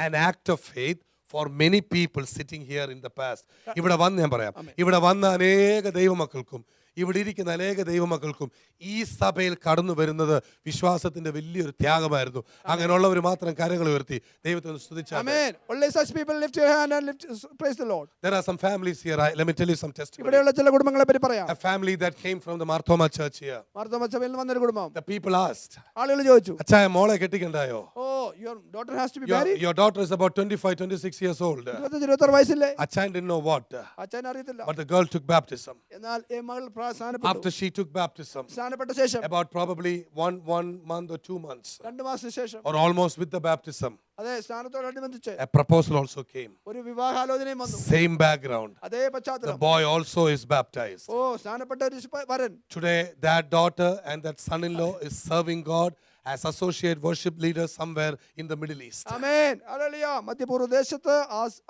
an act of faith for many people sitting here in the past. ഇവിടെ വന്ന് ഞാൻ പറയാം, ഇവിടെ വന്ന അനേക ദൈവമക്കൾക്കും ഇവിടെ ഇരിക്കുന്ന അനേക ദൈവമക്കൾക്കും ഈ സഭയിൽ കടന്നു വരുന്നത് വിശ്വാസത്തിന്റെ വലിയൊരു ത്യാഗമായിരുന്നു. അങ്ങനെയുള്ളവർ മാത്രം കരങ്ങൾ ഉയർത്തി ദൈവത്തെ ഒന്ന് സ്തുതിച്ചാൽ. Amen. Only such people lift your hand and praise the Lord. There are some families here. Let me tell you some testimony. ഇവിടെയുള്ള ചില കുടുംബങ്ങളെ പറ്റി പറയാം. A family that came from the Marthoma church here. Marthoma സഭയിൽ നിന്ന് വന്നൊരു കുടുംബം. The people asked, ആളുകൾ ചോദിച്ചു, അച്ചായ മോളെ കെട്ടിക്കണ്ടായോ? Oh, your daughter has to be married. Your daughter is about 25, 26 years old. 25-26 വയസ്സില്ലേ? Achayan didn't know what, അച്ഛൻ അറിയത്തില്ല. but the girl took baptism. എന്നാൽ ഈ മകൾ After സ്നാനപ്പെട്ടു. she took baptism, സ്നാനപ്പെട്ട ശേഷം about probably one month or 2 months, 2 മാസത്തിന് ശേഷം or almost with the baptism, അതെ സ്നാനത്തോടനുബന്ധിച്ച് a proposal also came. ഒരു വിവാഹാലോചനയും വന്നു. Same background. അതേ The പശ്ചാത്തലം. boy also is baptized. ഓ സ്നാനപ്പെട്ട ഒരു വരൻ. Today, that daughter and that son-in-law is serving God as associate worship leaders somewhere in the Middle East. Amen. Hallelujah. മധ്യപൂർവ്വ ദേശത്ത്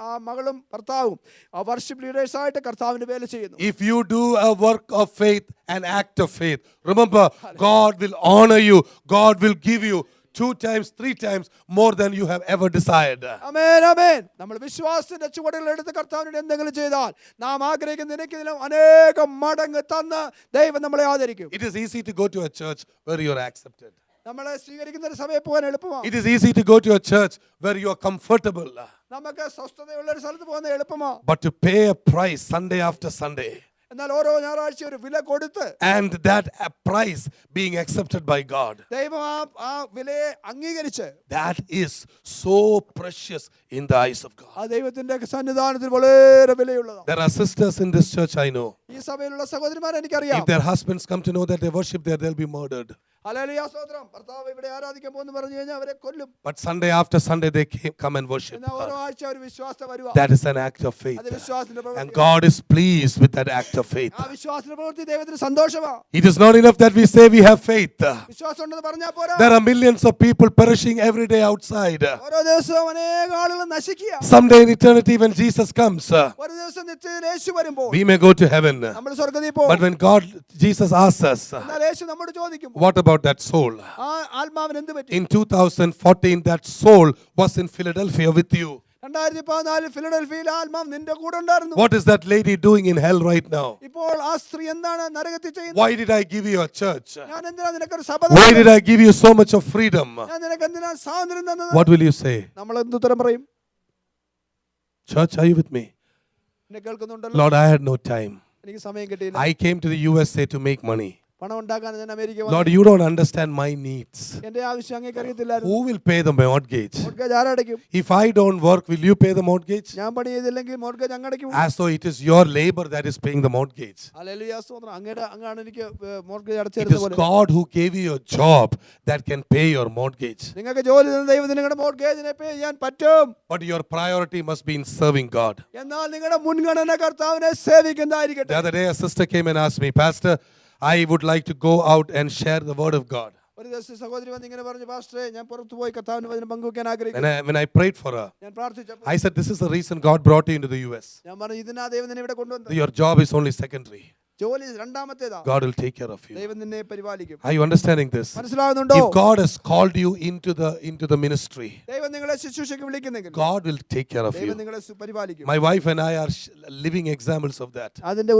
ആ മകളും ഭർത്താവും ആ വർഷിപ്പ് ലീഡേഴ്സ് ആയിട്ട് കർത്താവിന്റെ വേല ചെയ്യുന്നു. If you do a work of faith, an act of faith, remember, God will honor you. God will give you 2 times, 3 times more than you have ever desired. ആമേൻ ആമേൻ. നമ്മൾ വിശ്വാസത്തിന്റെ ചുവടുകൾ എടുത്ത് കർത്താവിനോട് എന്തെങ്കിലും ചെയ്താൽ നാം ആഗ്രഹിക്കുന്ന നിനക്കിലും അനേകം മടങ്ങ് തന്ന് ദൈവം നമ്മളെ ആദരിക്കും. It is easy to go to a church where you are accepted. നമ്മളെ സ്വീകരിക്കുന്ന ഒരു സഭയിൽ പോകാൻ എളുപ്പമാണ്. It is easy to go to a church where you are comfortable. നമുക്ക് സ്വസ്ഥതയുള്ള ഒരു സ്ഥലത്ത് പോകുന്ന എളുപ്പമാണ്. But to pay a price Sunday after Sunday, എന്നാൽ ഓരോ ഞായറാഴ്ച ഒരു വില കൊടുത്ത് and that a price being accepted by God, ദൈവം ആ വിലയെ അംഗീകരിച്ച്, that is so precious in the eyes of God. ആ ദൈവത്തിന്റെ സന്നിധാനത്തിൽ വളരെ വിലയുള്ളതാണ്. There are sisters in this church I know. ഈ സഭയിലുള്ള സഹോദരിമാരെ എനിക്കറിയാം. If their husbands come to know that they worship there, they'll be murdered. Hallelujah സ്തോത്രം. ഭർത്താവ് ഇവിടെ ആരാധിക്കാൻ പോകുന്നു പറഞ്ഞു കഴിഞ്ഞാൽ അവരെ കൊല്ലും. But Sunday after Sunday they come and worship എന്നാൽ ഓരോ God. ആഴ്ച ഒരു വിശ്വാസത്തെ വരുവാ. That is an act of faith. അത് വിശ്വാസത്തിന്റെ And പ്രവൃത്തി. God is pleased with that act of faith. ആ വിശ്വാസത്തിന്റെ പ്രവൃത്തി ദൈവത്തിന് സന്തോഷമാണ്. It is not enough that we say we have faith. വിശ്വാസം ഉണ്ടെന്ന് പറഞ്ഞാൽ പോരാ. There are millions of people perishing every day outside. ഓരോ ദിവസവും അനേക ആളുകൾ നശിക്കുക. Someday in eternity when Jesus comes, ഒരു ദിവസം നിത്യത്തിൽ യേശു വരുമ്പോൾ we may go to heaven. നമ്മൾ സ്വർഗ്ഗത്തിൽ പോകും. But when Jesus asks us, എന്നാൽ യേശു നമ്മോട് ചോദിക്കും, what about that soul? ആ ആത്മാവിന് എന്ത് പറ്റി? In 2014, that soul was in Philadelphia with you. 2014 ഫിലഡൽഫിയയിൽ ആത്മാവ് നിന്റെ കൂടെ ഉണ്ടായിരുന്നു. What is that lady doing in hell right now? ഇപ്പോൾ ആ സ്ത്രീ എന്താണ് നരകത്തിൽ ചെയ്യുന്നത്? Why did I give you a church? ഞാൻ എന്തിനാ നിനക്കൊരു സഭ Why തന്നത്? did I give you so much of freedom? ഞാൻ നിനക്ക് എന്തിനാ സ്വാതന്ത്ര്യം തന്നത്? What will you say? നമ്മൾ എന്തുത്തരം പറയും? Church, are you with me? എന്നെ കേൾക്കുന്നുണ്ടല്ലോ. Lord, I had no time. എനിക്ക് സമയം കിട്ടിയില്ല. I came to the USA to make money. പണം ഉണ്ടാക്കാൻ ഞാൻ അമേരിക്ക Lord, വന്നു. you don't understand my needs. എന്റെ ആവശ്യം അങ്ങേക്ക് അറിയത്തില്ലായിരുന്നു. Who will pay the mortgage? Mortgage ആരടയ്ക്കും? If I don't work, will you pay the mortgage? ഞാൻ പണി ചെയ്തില്ലെങ്കിൽ mortgage അങ്ങടയ്ക്കും. As though it is your labor that is paying the mortgage. Hallelujah സ്തോത്രം. അങ്ങാണ് എനിക്ക് മോർഗേജ് It അടച്ചിരുന്നത് is പോലെ. God who gave you a job that can pay your mortgage. നിങ്ങൾക്ക് ജോലി തന്ന ദൈവത്തിന് നിങ്ങളുടെ മോർഗേജിനെ പേ ചെയ്യാൻ പറ്റും. But your priority must be in serving God. എന്നാൽ നിങ്ങളുടെ മുൻഗണന കർത്താവിനെ സേവിക്കുന്നതായിരിക്കട്ടെ. The other day, a sister came and asked me, Pastor, I would like to go out and share the word of God. ഒരു ദിവസം സഹോദരി വന്ന് ഇങ്ങനെ പറഞ്ഞു, പാസ്റ്ററെ ഞാൻ പുറത്തു പോയി കർത്താവിന്റെ വചനം പങ്കുവെക്കാൻ ആഗ്രഹിക്കുന്നു. When I prayed for her, ഞാൻ പ്രാർത്ഥിച്ചപ്പോൾ I said, this is the reason God brought you into the US. ഞാൻ പറഞ്ഞു, ഇതിനാ ദൈവം നിന്നെ ഇവിടെ കൊണ്ടുവന്നത്. Your job is only secondary. ജോലി രണ്ടാമത്തേതാ. God will take care of you. ദൈവം നിന്നെ പരിപാലിക്കും. Are you understanding this? മനസ്സിലാകുന്നുണ്ടോ? If God has called you into the ministry, ദൈവം നിങ്ങളെ ശുശ്രൂഷയ്ക്ക് വിളിക്കുന്നെങ്കിൽ God will take care of ദൈവം you. നിങ്ങളെ പരിപാലിക്കും. My wife and I are living examples of that. അതിന്റെ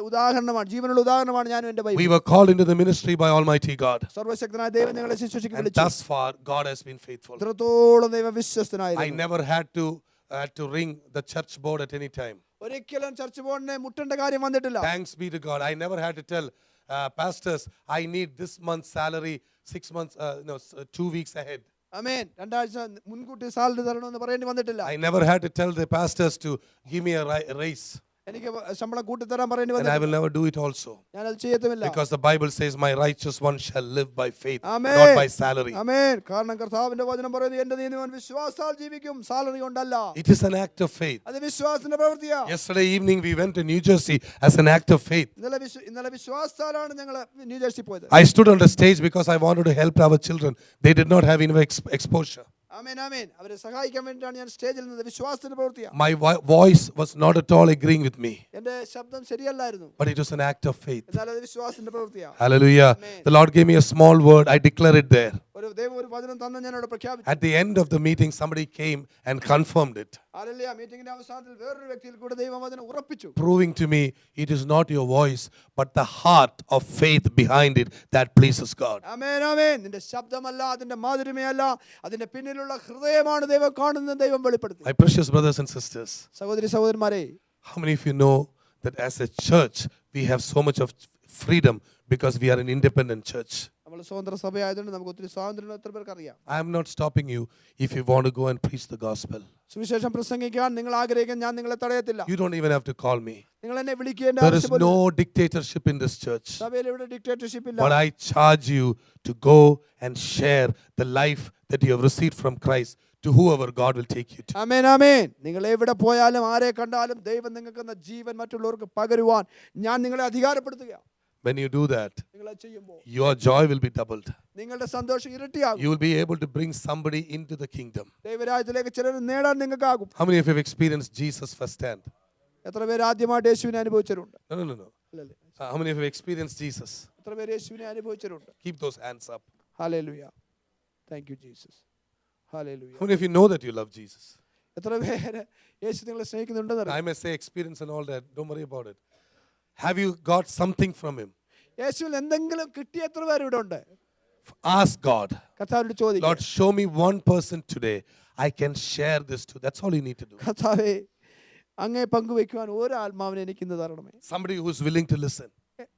ഉദാഹരണമാണ്, ജീവനുള്ള ഉദാഹരണമാണ് ഞാനും എന്റെ We വൈഫും. were called into the ministry by Almighty God. സർവശക്തനായ ദൈവം നിങ്ങളെ ശുശ്രൂഷയ്ക്ക് And വിളിച്ചു. thus far, God has been faithful. ഇത്രത്തോളം ദൈവം I വിശ്വസ്തനായിരുന്നു. never had to ring the church board at any time. ഒരിക്കലും ചർച്ച് ബോർഡിനെ മുട്ടേണ്ട കാര്യം വന്നിട്ടില്ല. Thanks be to God. I never had to tell pastors, I need this month's salary 6 months, 2 weeks ahead. ആമേൻ. 2 ആഴ്ച മുൻകൂട്ടി salary തരണമെന്ന് പറയേണ്ടി വന്നിട്ടില്ല. I never had to tell the pastors to give me a raise. എനിക്ക് ശമ്പളം കൂട്ടിത്തരാൻ പറയേണ്ടി And I വന്നു. will never do it also. ഞാനത് ചെയ്യത്തുമില്ല. Because the Bible says, my righteous one shall live by faith, Amen. not by salary. ആമേൻ. കാരണം കർത്താവിന്റെ വചനം പറയുന്നത് എന്റെ നീതിമാൻ വിശ്വാസത്താൽ ജീവിക്കും, സാലറി കൊണ്ടല്ല. It is an act of faith. അത് വിശ്വാസത്തിന്റെ പ്രവൃത്തിയാണ്. Yesterday evening we went to New Jersey as an act of faith. ഇന്നലെ വിശ്വാസത്താലാണ് ഞങ്ങൾ ന്യൂജേഴ്സി പോയത്. I stood on the stage because I wanted to help our children. They did not have enough exposure. ആമേൻ ആമേൻ. അവരെ സഹായിക്കാൻ വേണ്ടിയാണ് ഞാൻ സ്റ്റേജിൽ നിന്നത്. വിശ്വാസത്തിന്റെ പ്രവൃത്തിയാണ്. My voice was not at all agreeing with me, എന്റെ ശബ്ദം ശരിയല്ലായിരുന്നു. but it was an act of faith. എന്നാൽ അത് വിശ്വാസത്തിന്റെ പ്രവൃത്തിയാണ്. Hallelujah. The Lord gave me a small word. I declare it there. ഒരു ദൈവം ഒരു വചനം തന്ന ഞാൻ അവിടെ പ്രഖ്യാപിച്ചു. At the end of the meeting, somebody came and confirmed it, hallelujah. മീറ്റിംഗിന്റെ അവസാനത്തിൽ വേറൊരു വ്യക്തിയിൽ കൂടെ ദൈവം വചനം ഉറപ്പിച്ചു. proving to me it is not your voice, but the heart of faith behind it that pleases God. ആമേൻ ആമേൻ. നിന്റെ ശബ്ദമല്ല, അതിന്റെ മാധുര്യമല്ല, അതിന്റെ പിന്നിലുള്ള ഹൃദയമാണ് ദൈവം കാണുന്നത്, ദൈവം വെളിപ്പെടുത്തി. My precious brothers and sisters, സഹോദരി സഹോദരന്മാരെ, how many of you know that as a church we have so much of freedom because we are an independent church? നമ്മൾ സ്വതന്ത്ര സഭയായതുകൊണ്ട് നമുക്ക് ഒത്തിരി സ്വാതന്ത്ര്യം എത്ര പേർക്ക് അറിയാം. I am not stopping you if you want to go and preach the gospel. സുവിശേഷം പ്രസംഗിക്കാൻ നിങ്ങൾ ആഗ്രഹിക്കാൻ ഞാൻ നിങ്ങളെ തടയത്തില്ല. You don't even have to call me. നിങ്ങൾ എന്നെ വിളിക്കേണ്ട There is ആവശ്യമില്ല. no dictatorship in this church. സഭയിൽ ഇവിടെ ഡിക്റ്റേറ്റർഷിപ്പ് ഇല്ല. But I charge you to go and share the life that you have received from Christ to whoever God will take you to. ആമേൻ ആമേൻ. നിങ്ങൾ എവിടെ പോയാലും ആരെ കണ്ടാലും ദൈവം നിങ്ങൾക്ക് തന്ന ജീവൻ മറ്റുള്ളവർക്ക് പകരുവാൻ ഞാൻ നിങ്ങളെ അധികാരപ്പെടുത്തുക. When you do that, നിങ്ങൾ അത് ചെയ്യുമ്പോൾ your joy will be doubled. നിങ്ങളുടെ സന്തോഷം ഇരട്ടിയാകും. You will be able to bring somebody into the kingdom. ദൈവരാജ്യത്തിലേക്ക് ചിലരെ നേടാൻ നിങ്ങൾക്കാകും. How many of you have experienced Jesus firsthand? എത്ര പേര് ആദ്യമായിട്ട് യേശുവിനെ അനുഭവിച്ചിട്ടുണ്ട്? No. How many of you have experienced Jesus? എത്ര പേര് യേശുവിനെ അനുഭവിച്ചിട്ടുണ്ട്? Keep those hands up. Hallelujah. Thank you Jesus. Hallelujah. How many of you know that you love Jesus? എത്ര പേര് യേശു നിങ്ങളെ സ്നേഹിക്കുന്നുണ്ടെന്ന് I അറിയാം? may say experience and all that. Don't worry about it. Have you got something from him? യേശുവിൽ എന്തെങ്കിലും കിട്ടിയ എത്ര പേര് ഇവിടെ ഉണ്ട്? Ask God. കർത്താവിനോട് ചോദിക്കുക. Lord, show me one person today I can share this to. That's all you need to do. കർത്താവേ, അങ്ങേ പങ്കുവെക്കുവാൻ ഒരു ആത്മാവിനെ എനിക്ക് ഇന്ന് തരണമേ. Somebody who is willing to listen.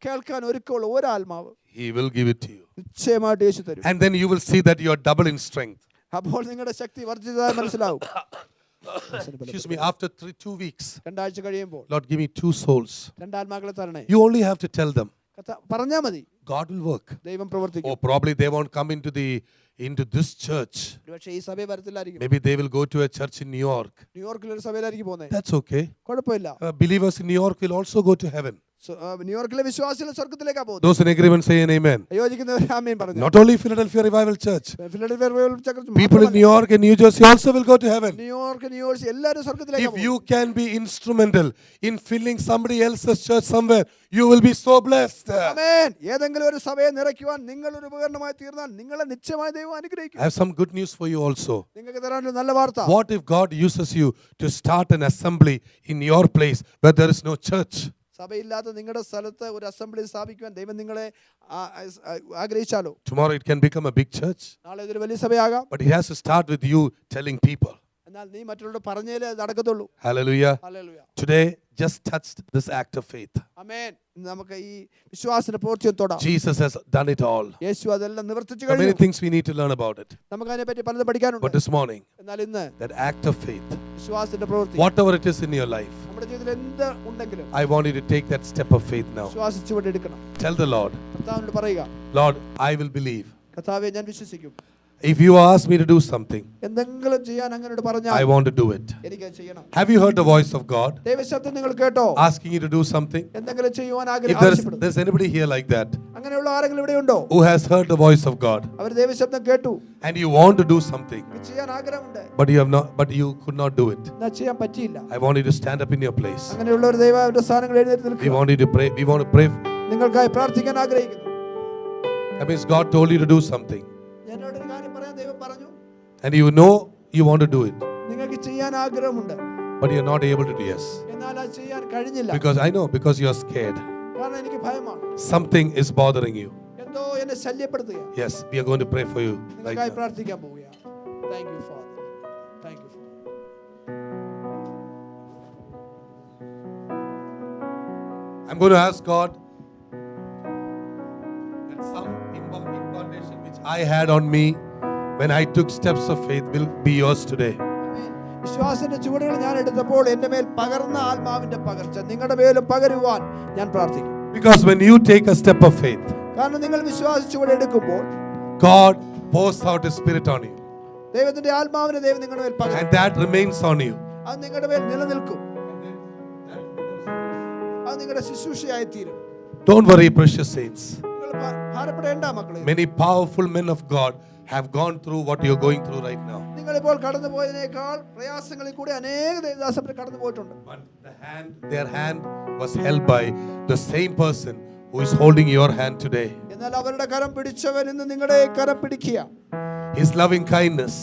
കേൾക്കാൻ ഒരുക്കമുള്ള ഒരു ആത്മാവ് He will give it to you. നിശ്ചയമായിട്ട് യേശു തരും. And then you will see that you are double in strength. അപ്പോൾ നിങ്ങളുടെ ശക്തി വർദ്ധിച്ചതായി മനസ്സിലാവും. Excuse me, after 2 weeks, രണ്ടാഴ്ച കഴിയുമ്പോൾ Lord, give me 2 souls. രണ്ടാത്മാക്കളെ തരണേ. You only have to tell them. പറഞ്ഞാ മതി, God will work. ദൈവം പ്രവർത്തിക്കും. Or probably they won't come into this church. പക്ഷേ ഈ സഭയെ വരത്തില്ലായിരിക്കും. Maybe they will go to a church in New York. ന്യൂയോർക്കിൽ ഒരു സഭയിലായിരിക്കും പോകുന്നത്. That's okay. കുഴപ്പമില്ല. Believers in New York will also go to heaven. ന്യൂയോർക്കിലെ വിശ്വാസികൾ സ്വർഗ്ഗത്തിലേക്കാ പോകുന്നത്. Those in agreement say an amen. യോജിക്കുന്നവർ ആമേൻ പറഞ്ഞു. Not only Philadelphia Revival Church. Philadelphia revival church People in New York and New Jersey also will go to heaven. New York New Jersey എല്ലാവരും സ്വർഗ്ഗത്തിലേക്കാ If പോകുന്നത്. you can be instrumental in filling somebody else's church somewhere, you will be so blessed. ആമേൻ. ഏതെങ്കിലും ഒരു സഭയെ നിറയ്ക്കുവാൻ നിങ്ങൾ ഒരു ഉപകരണമായി തീർന്നാൽ നിങ്ങളെ നിശ്ചയമായി ദൈവം അനുഗ്രഹിക്കും. I have some good news for you also. നിങ്ങൾക്ക് തരാനുള്ള നല്ല വാർത്ത. What if God uses you to start an assembly in your place where there is no church? സഭയില്ലാത്ത നിങ്ങളുടെ സ്ഥലത്ത് ഒരു അസംബ്ലി സ്ഥാപിക്കുവാൻ ദൈവം നിങ്ങളെ ആഗ്രഹിച്ചാലോ? Tomorrow it can become a big church. നാളെ ഇതൊരു വലിയ സഭയാകാം. But it has to start with you telling people. എന്നാൽ നീ മറ്റുള്ളവരോട് പറഞ്ഞേലേ നടക്കത്തുള്ളൂ. Hallelujah. Hallelujah. Today just touched this act of faith. ആമേൻ. നമുക്ക് ഈ വിശ്വാസത്തിന്റെ പ്രവൃത്തിയെ തൊടാം. Jesus has done it all. യേശു അതെല്ലാം നിവർത്തിച്ചു There are many കഴിഞ്ഞു. things we need to learn about it. നമുക്ക് അതിനെപ്പറ്റി പലതും പഠിക്കാനുണ്ട്. But this morning, എന്നാൽ ഇന്ന് that act of faith, വിശ്വാസത്തിന്റെ പ്രവൃത്തി whatever it is in your life, നമ്മുടെ ജീവിതത്തിൽ എന്ത് ഉണ്ടെങ്കിലും I want you to take that step of faith now. വിശ്വാസിച്ചുകൊണ്ട് എടുക്കണം. Tell the Lord, കർത്താവിനോട് പറയുക, Lord, I will believe. കർത്താവേ ഞാൻ വിശ്വസിക്കും. If you ask me to do something, എന്തെങ്കിലും ചെയ്യാൻ അങ്ങനോട് I പറഞ്ഞാൽ want to do it. എനിക്ക് ചെയ്യണം. Have you heard the voice of God ദൈവശബ്ദം നിങ്ങൾ കേട്ടോ? asking you to do something? എന്തെങ്കിലും ചെയ്യുവാൻ If ആഗ്രഹിക്കുന്നു. there's anybody here like that അങ്ങനെയുള്ള ആരെങ്കിലും ഇവിടെ ഉണ്ടോ? who has heard the voice of God അവർ ദൈവശബ്ദം കേട്ടു, and you want to do something, ചെയ്യാൻ ആഗ്രഹമുണ്ട്, but you could not do it, എന്നാ ചെയ്യാൻ പറ്റിയില്ല. I want you to stand up in your place. അങ്ങനെയുള്ള ഒരു ദൈവത്തിന്റെ സ്ഥാനങ്ങൾ എഴുന്നേറ്റ് We നിൽക്കുക. want you to pray. We want to pray. നിങ്ങൾക്കായി പ്രാർത്ഥിക്കാൻ ആഗ്രഹിക്കുന്നു. That means God told you to do something, എന്നോട് ഒരു കാര്യം പറയാൻ ദൈവം പറഞ്ഞു. and you know you want to do it, നിങ്ങൾക്ക് ചെയ്യാൻ ആഗ്രഹമുണ്ട്, but you're not able to do yes. എന്നാൽ അത് ചെയ്യാൻ കഴിഞ്ഞില്ല. Because I know, because you're scared. കാരണം എനിക്ക് ഭയമാണ്. Something is bothering you. എന്തോ എന്നെ ശല്യപ്പെടുത്തുക. Yes, we are going to pray for you right നിങ്ങൾക്കായി now. പ്രാർത്ഥിക്കാൻ പോവുകയാണ്. Thank you, Father. Thank you, Father. I'm going to ask God that some impartation which I had on me when I took steps of faith will be yours today. വിശ്വാസത്തിന്റെ ചുവടുകൾ ഞാൻ എടുത്തപ്പോൾ എൻ്റെ മേൽ പകർന്ന ആത്മാവിന്റെ പകർച്ച നിങ്ങളുടെ മേലും പകരുവാൻ ഞാൻ പ്രാർത്ഥിക്കും. Because when you take a step of faith, കാരണം നിങ്ങൾ വിശ്വാസ ചുവട് എടുക്കുമ്പോൾ God pours out His Spirit on you, ദൈവത്തിന്റെ ആത്മാവിനെ ദൈവം നിങ്ങളുടെ മേൽ പകരും. and that remains on you. അത് നിങ്ങളുടെ മേൽ നിലനിൽക്കും. അത് നിങ്ങളുടെ ശുശ്രൂഷയായി തീരും. Don't worry, precious saints. നിങ്ങൾ ഭാരപ്പെടേണ്ട മക്കളെ. Many powerful men of God have gone through what you're going through right now. നിങ്ങൾ ഇപ്പോൾ കടന്നു പോയതിനേക്കാൾ പ്രയാസങ്ങളിൽ കൂടി അനേക ദേവദാസന്മാർ കടന്നു പോയിട്ടുണ്ട്. But their hand was held by the same person who is holding your hand today. എന്നാൽ അവരുടെ കരം പിടിച്ചവൻ ഇന്ന് നിങ്ങളുടെ കരം പിടിക്കുക. His loving kindness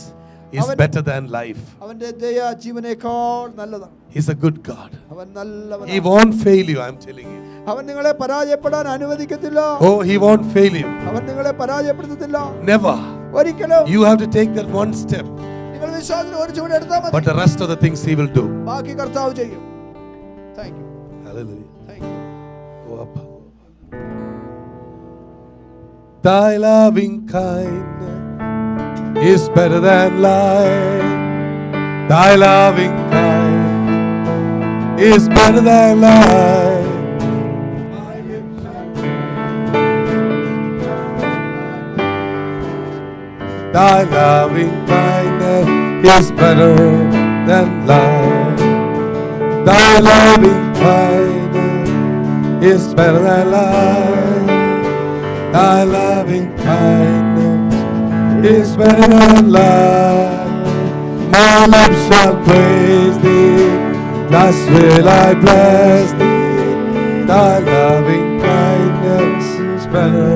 is better than life. അവന്റെ ദയ ജീവനേക്കാൾ നല്ലതാണ്. He's a good God. അവൻ നല്ലവനാണ്. He won't fail you, I'm telling you. അവൻ നിങ്ങളെ പരാജയപ്പെടാൻ അനുവദിക്കത്തില്ല. Oh, He won't fail you. അവൻ നിങ്ങളെ പരാജയപ്പെടുത്തത്തില്ല. Never. ഒരിക്കലും. You have to take that one step. നിങ്ങൾ വിശ്വാസത്തിൽ ഒരു ചുവട് എടുത്താൽ മതി. But the rest of the things He will do. ബാക്കി കർത്താവ് ചെയ്യും. Thank you. Hallelujah. Thank you. Go up. Thy loving kindness is better than life. Thy loving kindness is better than life. Thy loving kindness is better than life. Thy loving kindness is better than life. Thy loving kindness is better than life. My lips shall praise Thee, thus will I bless Thee. Thy loving kindness is better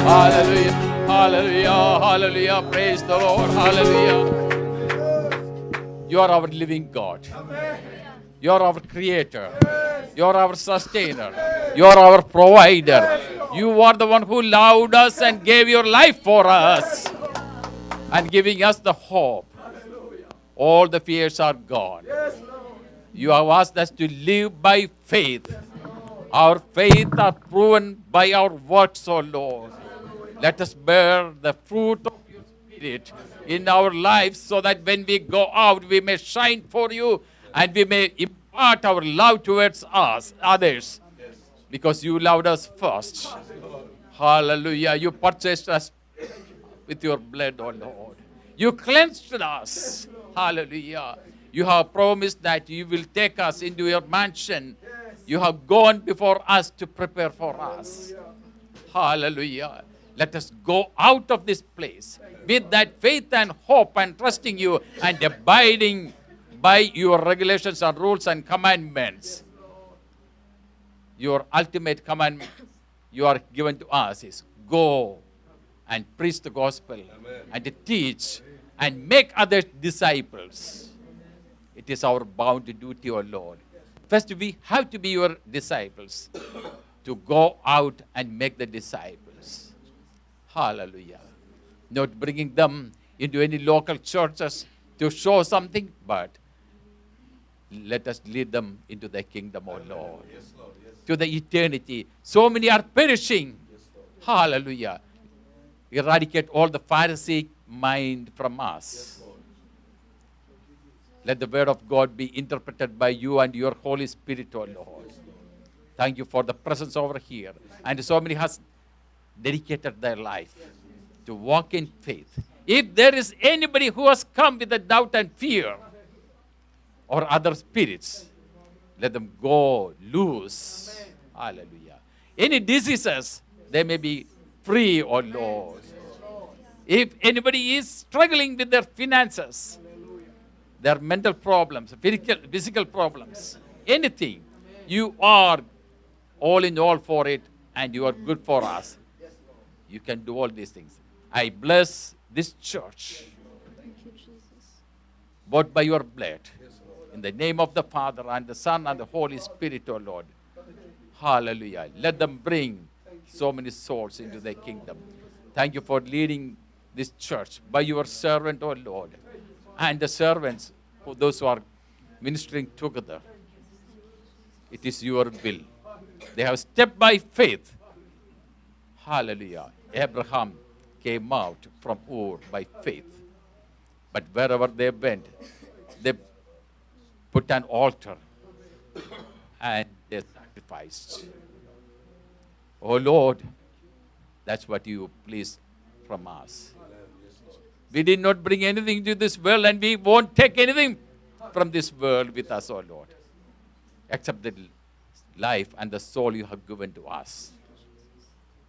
Hallelujah. Hallelujah. Hallelujah. Praise the Lord. Hallelujah. You are our living God. You are our creator. You are our sustainer. You are our provider. You are the one who loved us and gave your life for us and giving us the hope. All the fears are gone. You have asked us to live by faith. Our faith are proven by our works, O Lord. Let us bear the fruit of your Spirit in our lives so that when we go out, we may shine for you and we may impart our love towards us, others, because you loved us first. Hallelujah. You purchased us with your blood, O Lord. You cleansed us. Hallelujah. You have promised that you will take us into your mansion. You have gone before us to prepare for us. Hallelujah. Let us go out of this place with that faith and hope and trusting you and abiding by your regulations and rules and commandments. Your ultimate commandment you are given to us is go and preach the gospel. Amen. And to teach and make others disciples. It is our bound duty, O Lord. First, we have to be your disciples, to go out and make the disciples. Hallelujah. Not bringing them into any local churches to show something, but let us lead them into the kingdom, O Lord. Yes, Lord. Yes. To the eternity. So many are perishing. Yes, hallelujah. Eradicate all the Pharisee mind from us. Yes, let the word of God be interpreted by you and your Holy Spirit, O Lord. Thank you for the presence over here. And so many has dedicated their life to walk in faith. If there is anybody who has come with a doubt and fear or other spirits, let them go loose. Hallelujah. Any diseases, they may be free, O Lord. If anybody is struggling with their finances, their mental problems, physical problems, anything, you are all in all for it and you are good for us. You can do all these things. I bless this church, bought by your blood, in the name of the Father and the Son and the Holy Spirit, O Lord. Hallelujah. Let them bring so many souls into their kingdom. Thank you for leading this church by your servant, O Lord, and the servants, those who are ministering together. It is your will. They have stepped by faith. Hallelujah. Abraham came out from Ur by faith. But wherever they went, they put an altar and they sacrificed. Oh Lord, that's what you please from us. We did not bring anything to this world and we won't take anything from this world with us, oh Lord, except the life and the soul you have given to us.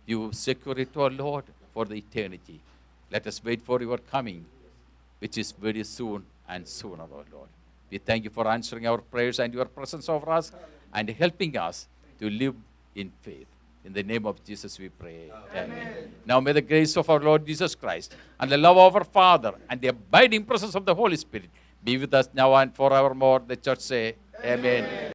You secure it, oh Lord, for the eternity. Let us wait for your coming, which is very soon and sooner, oh Lord. We thank you for answering our prayers and your presence over us and helping us to live in faith. In the name of Jesus we pray. Amen. Now may the grace of our Lord Jesus Christ and the love of our Father and the abiding presence of the Holy Spirit be with us now and forevermore. The church say, Amen.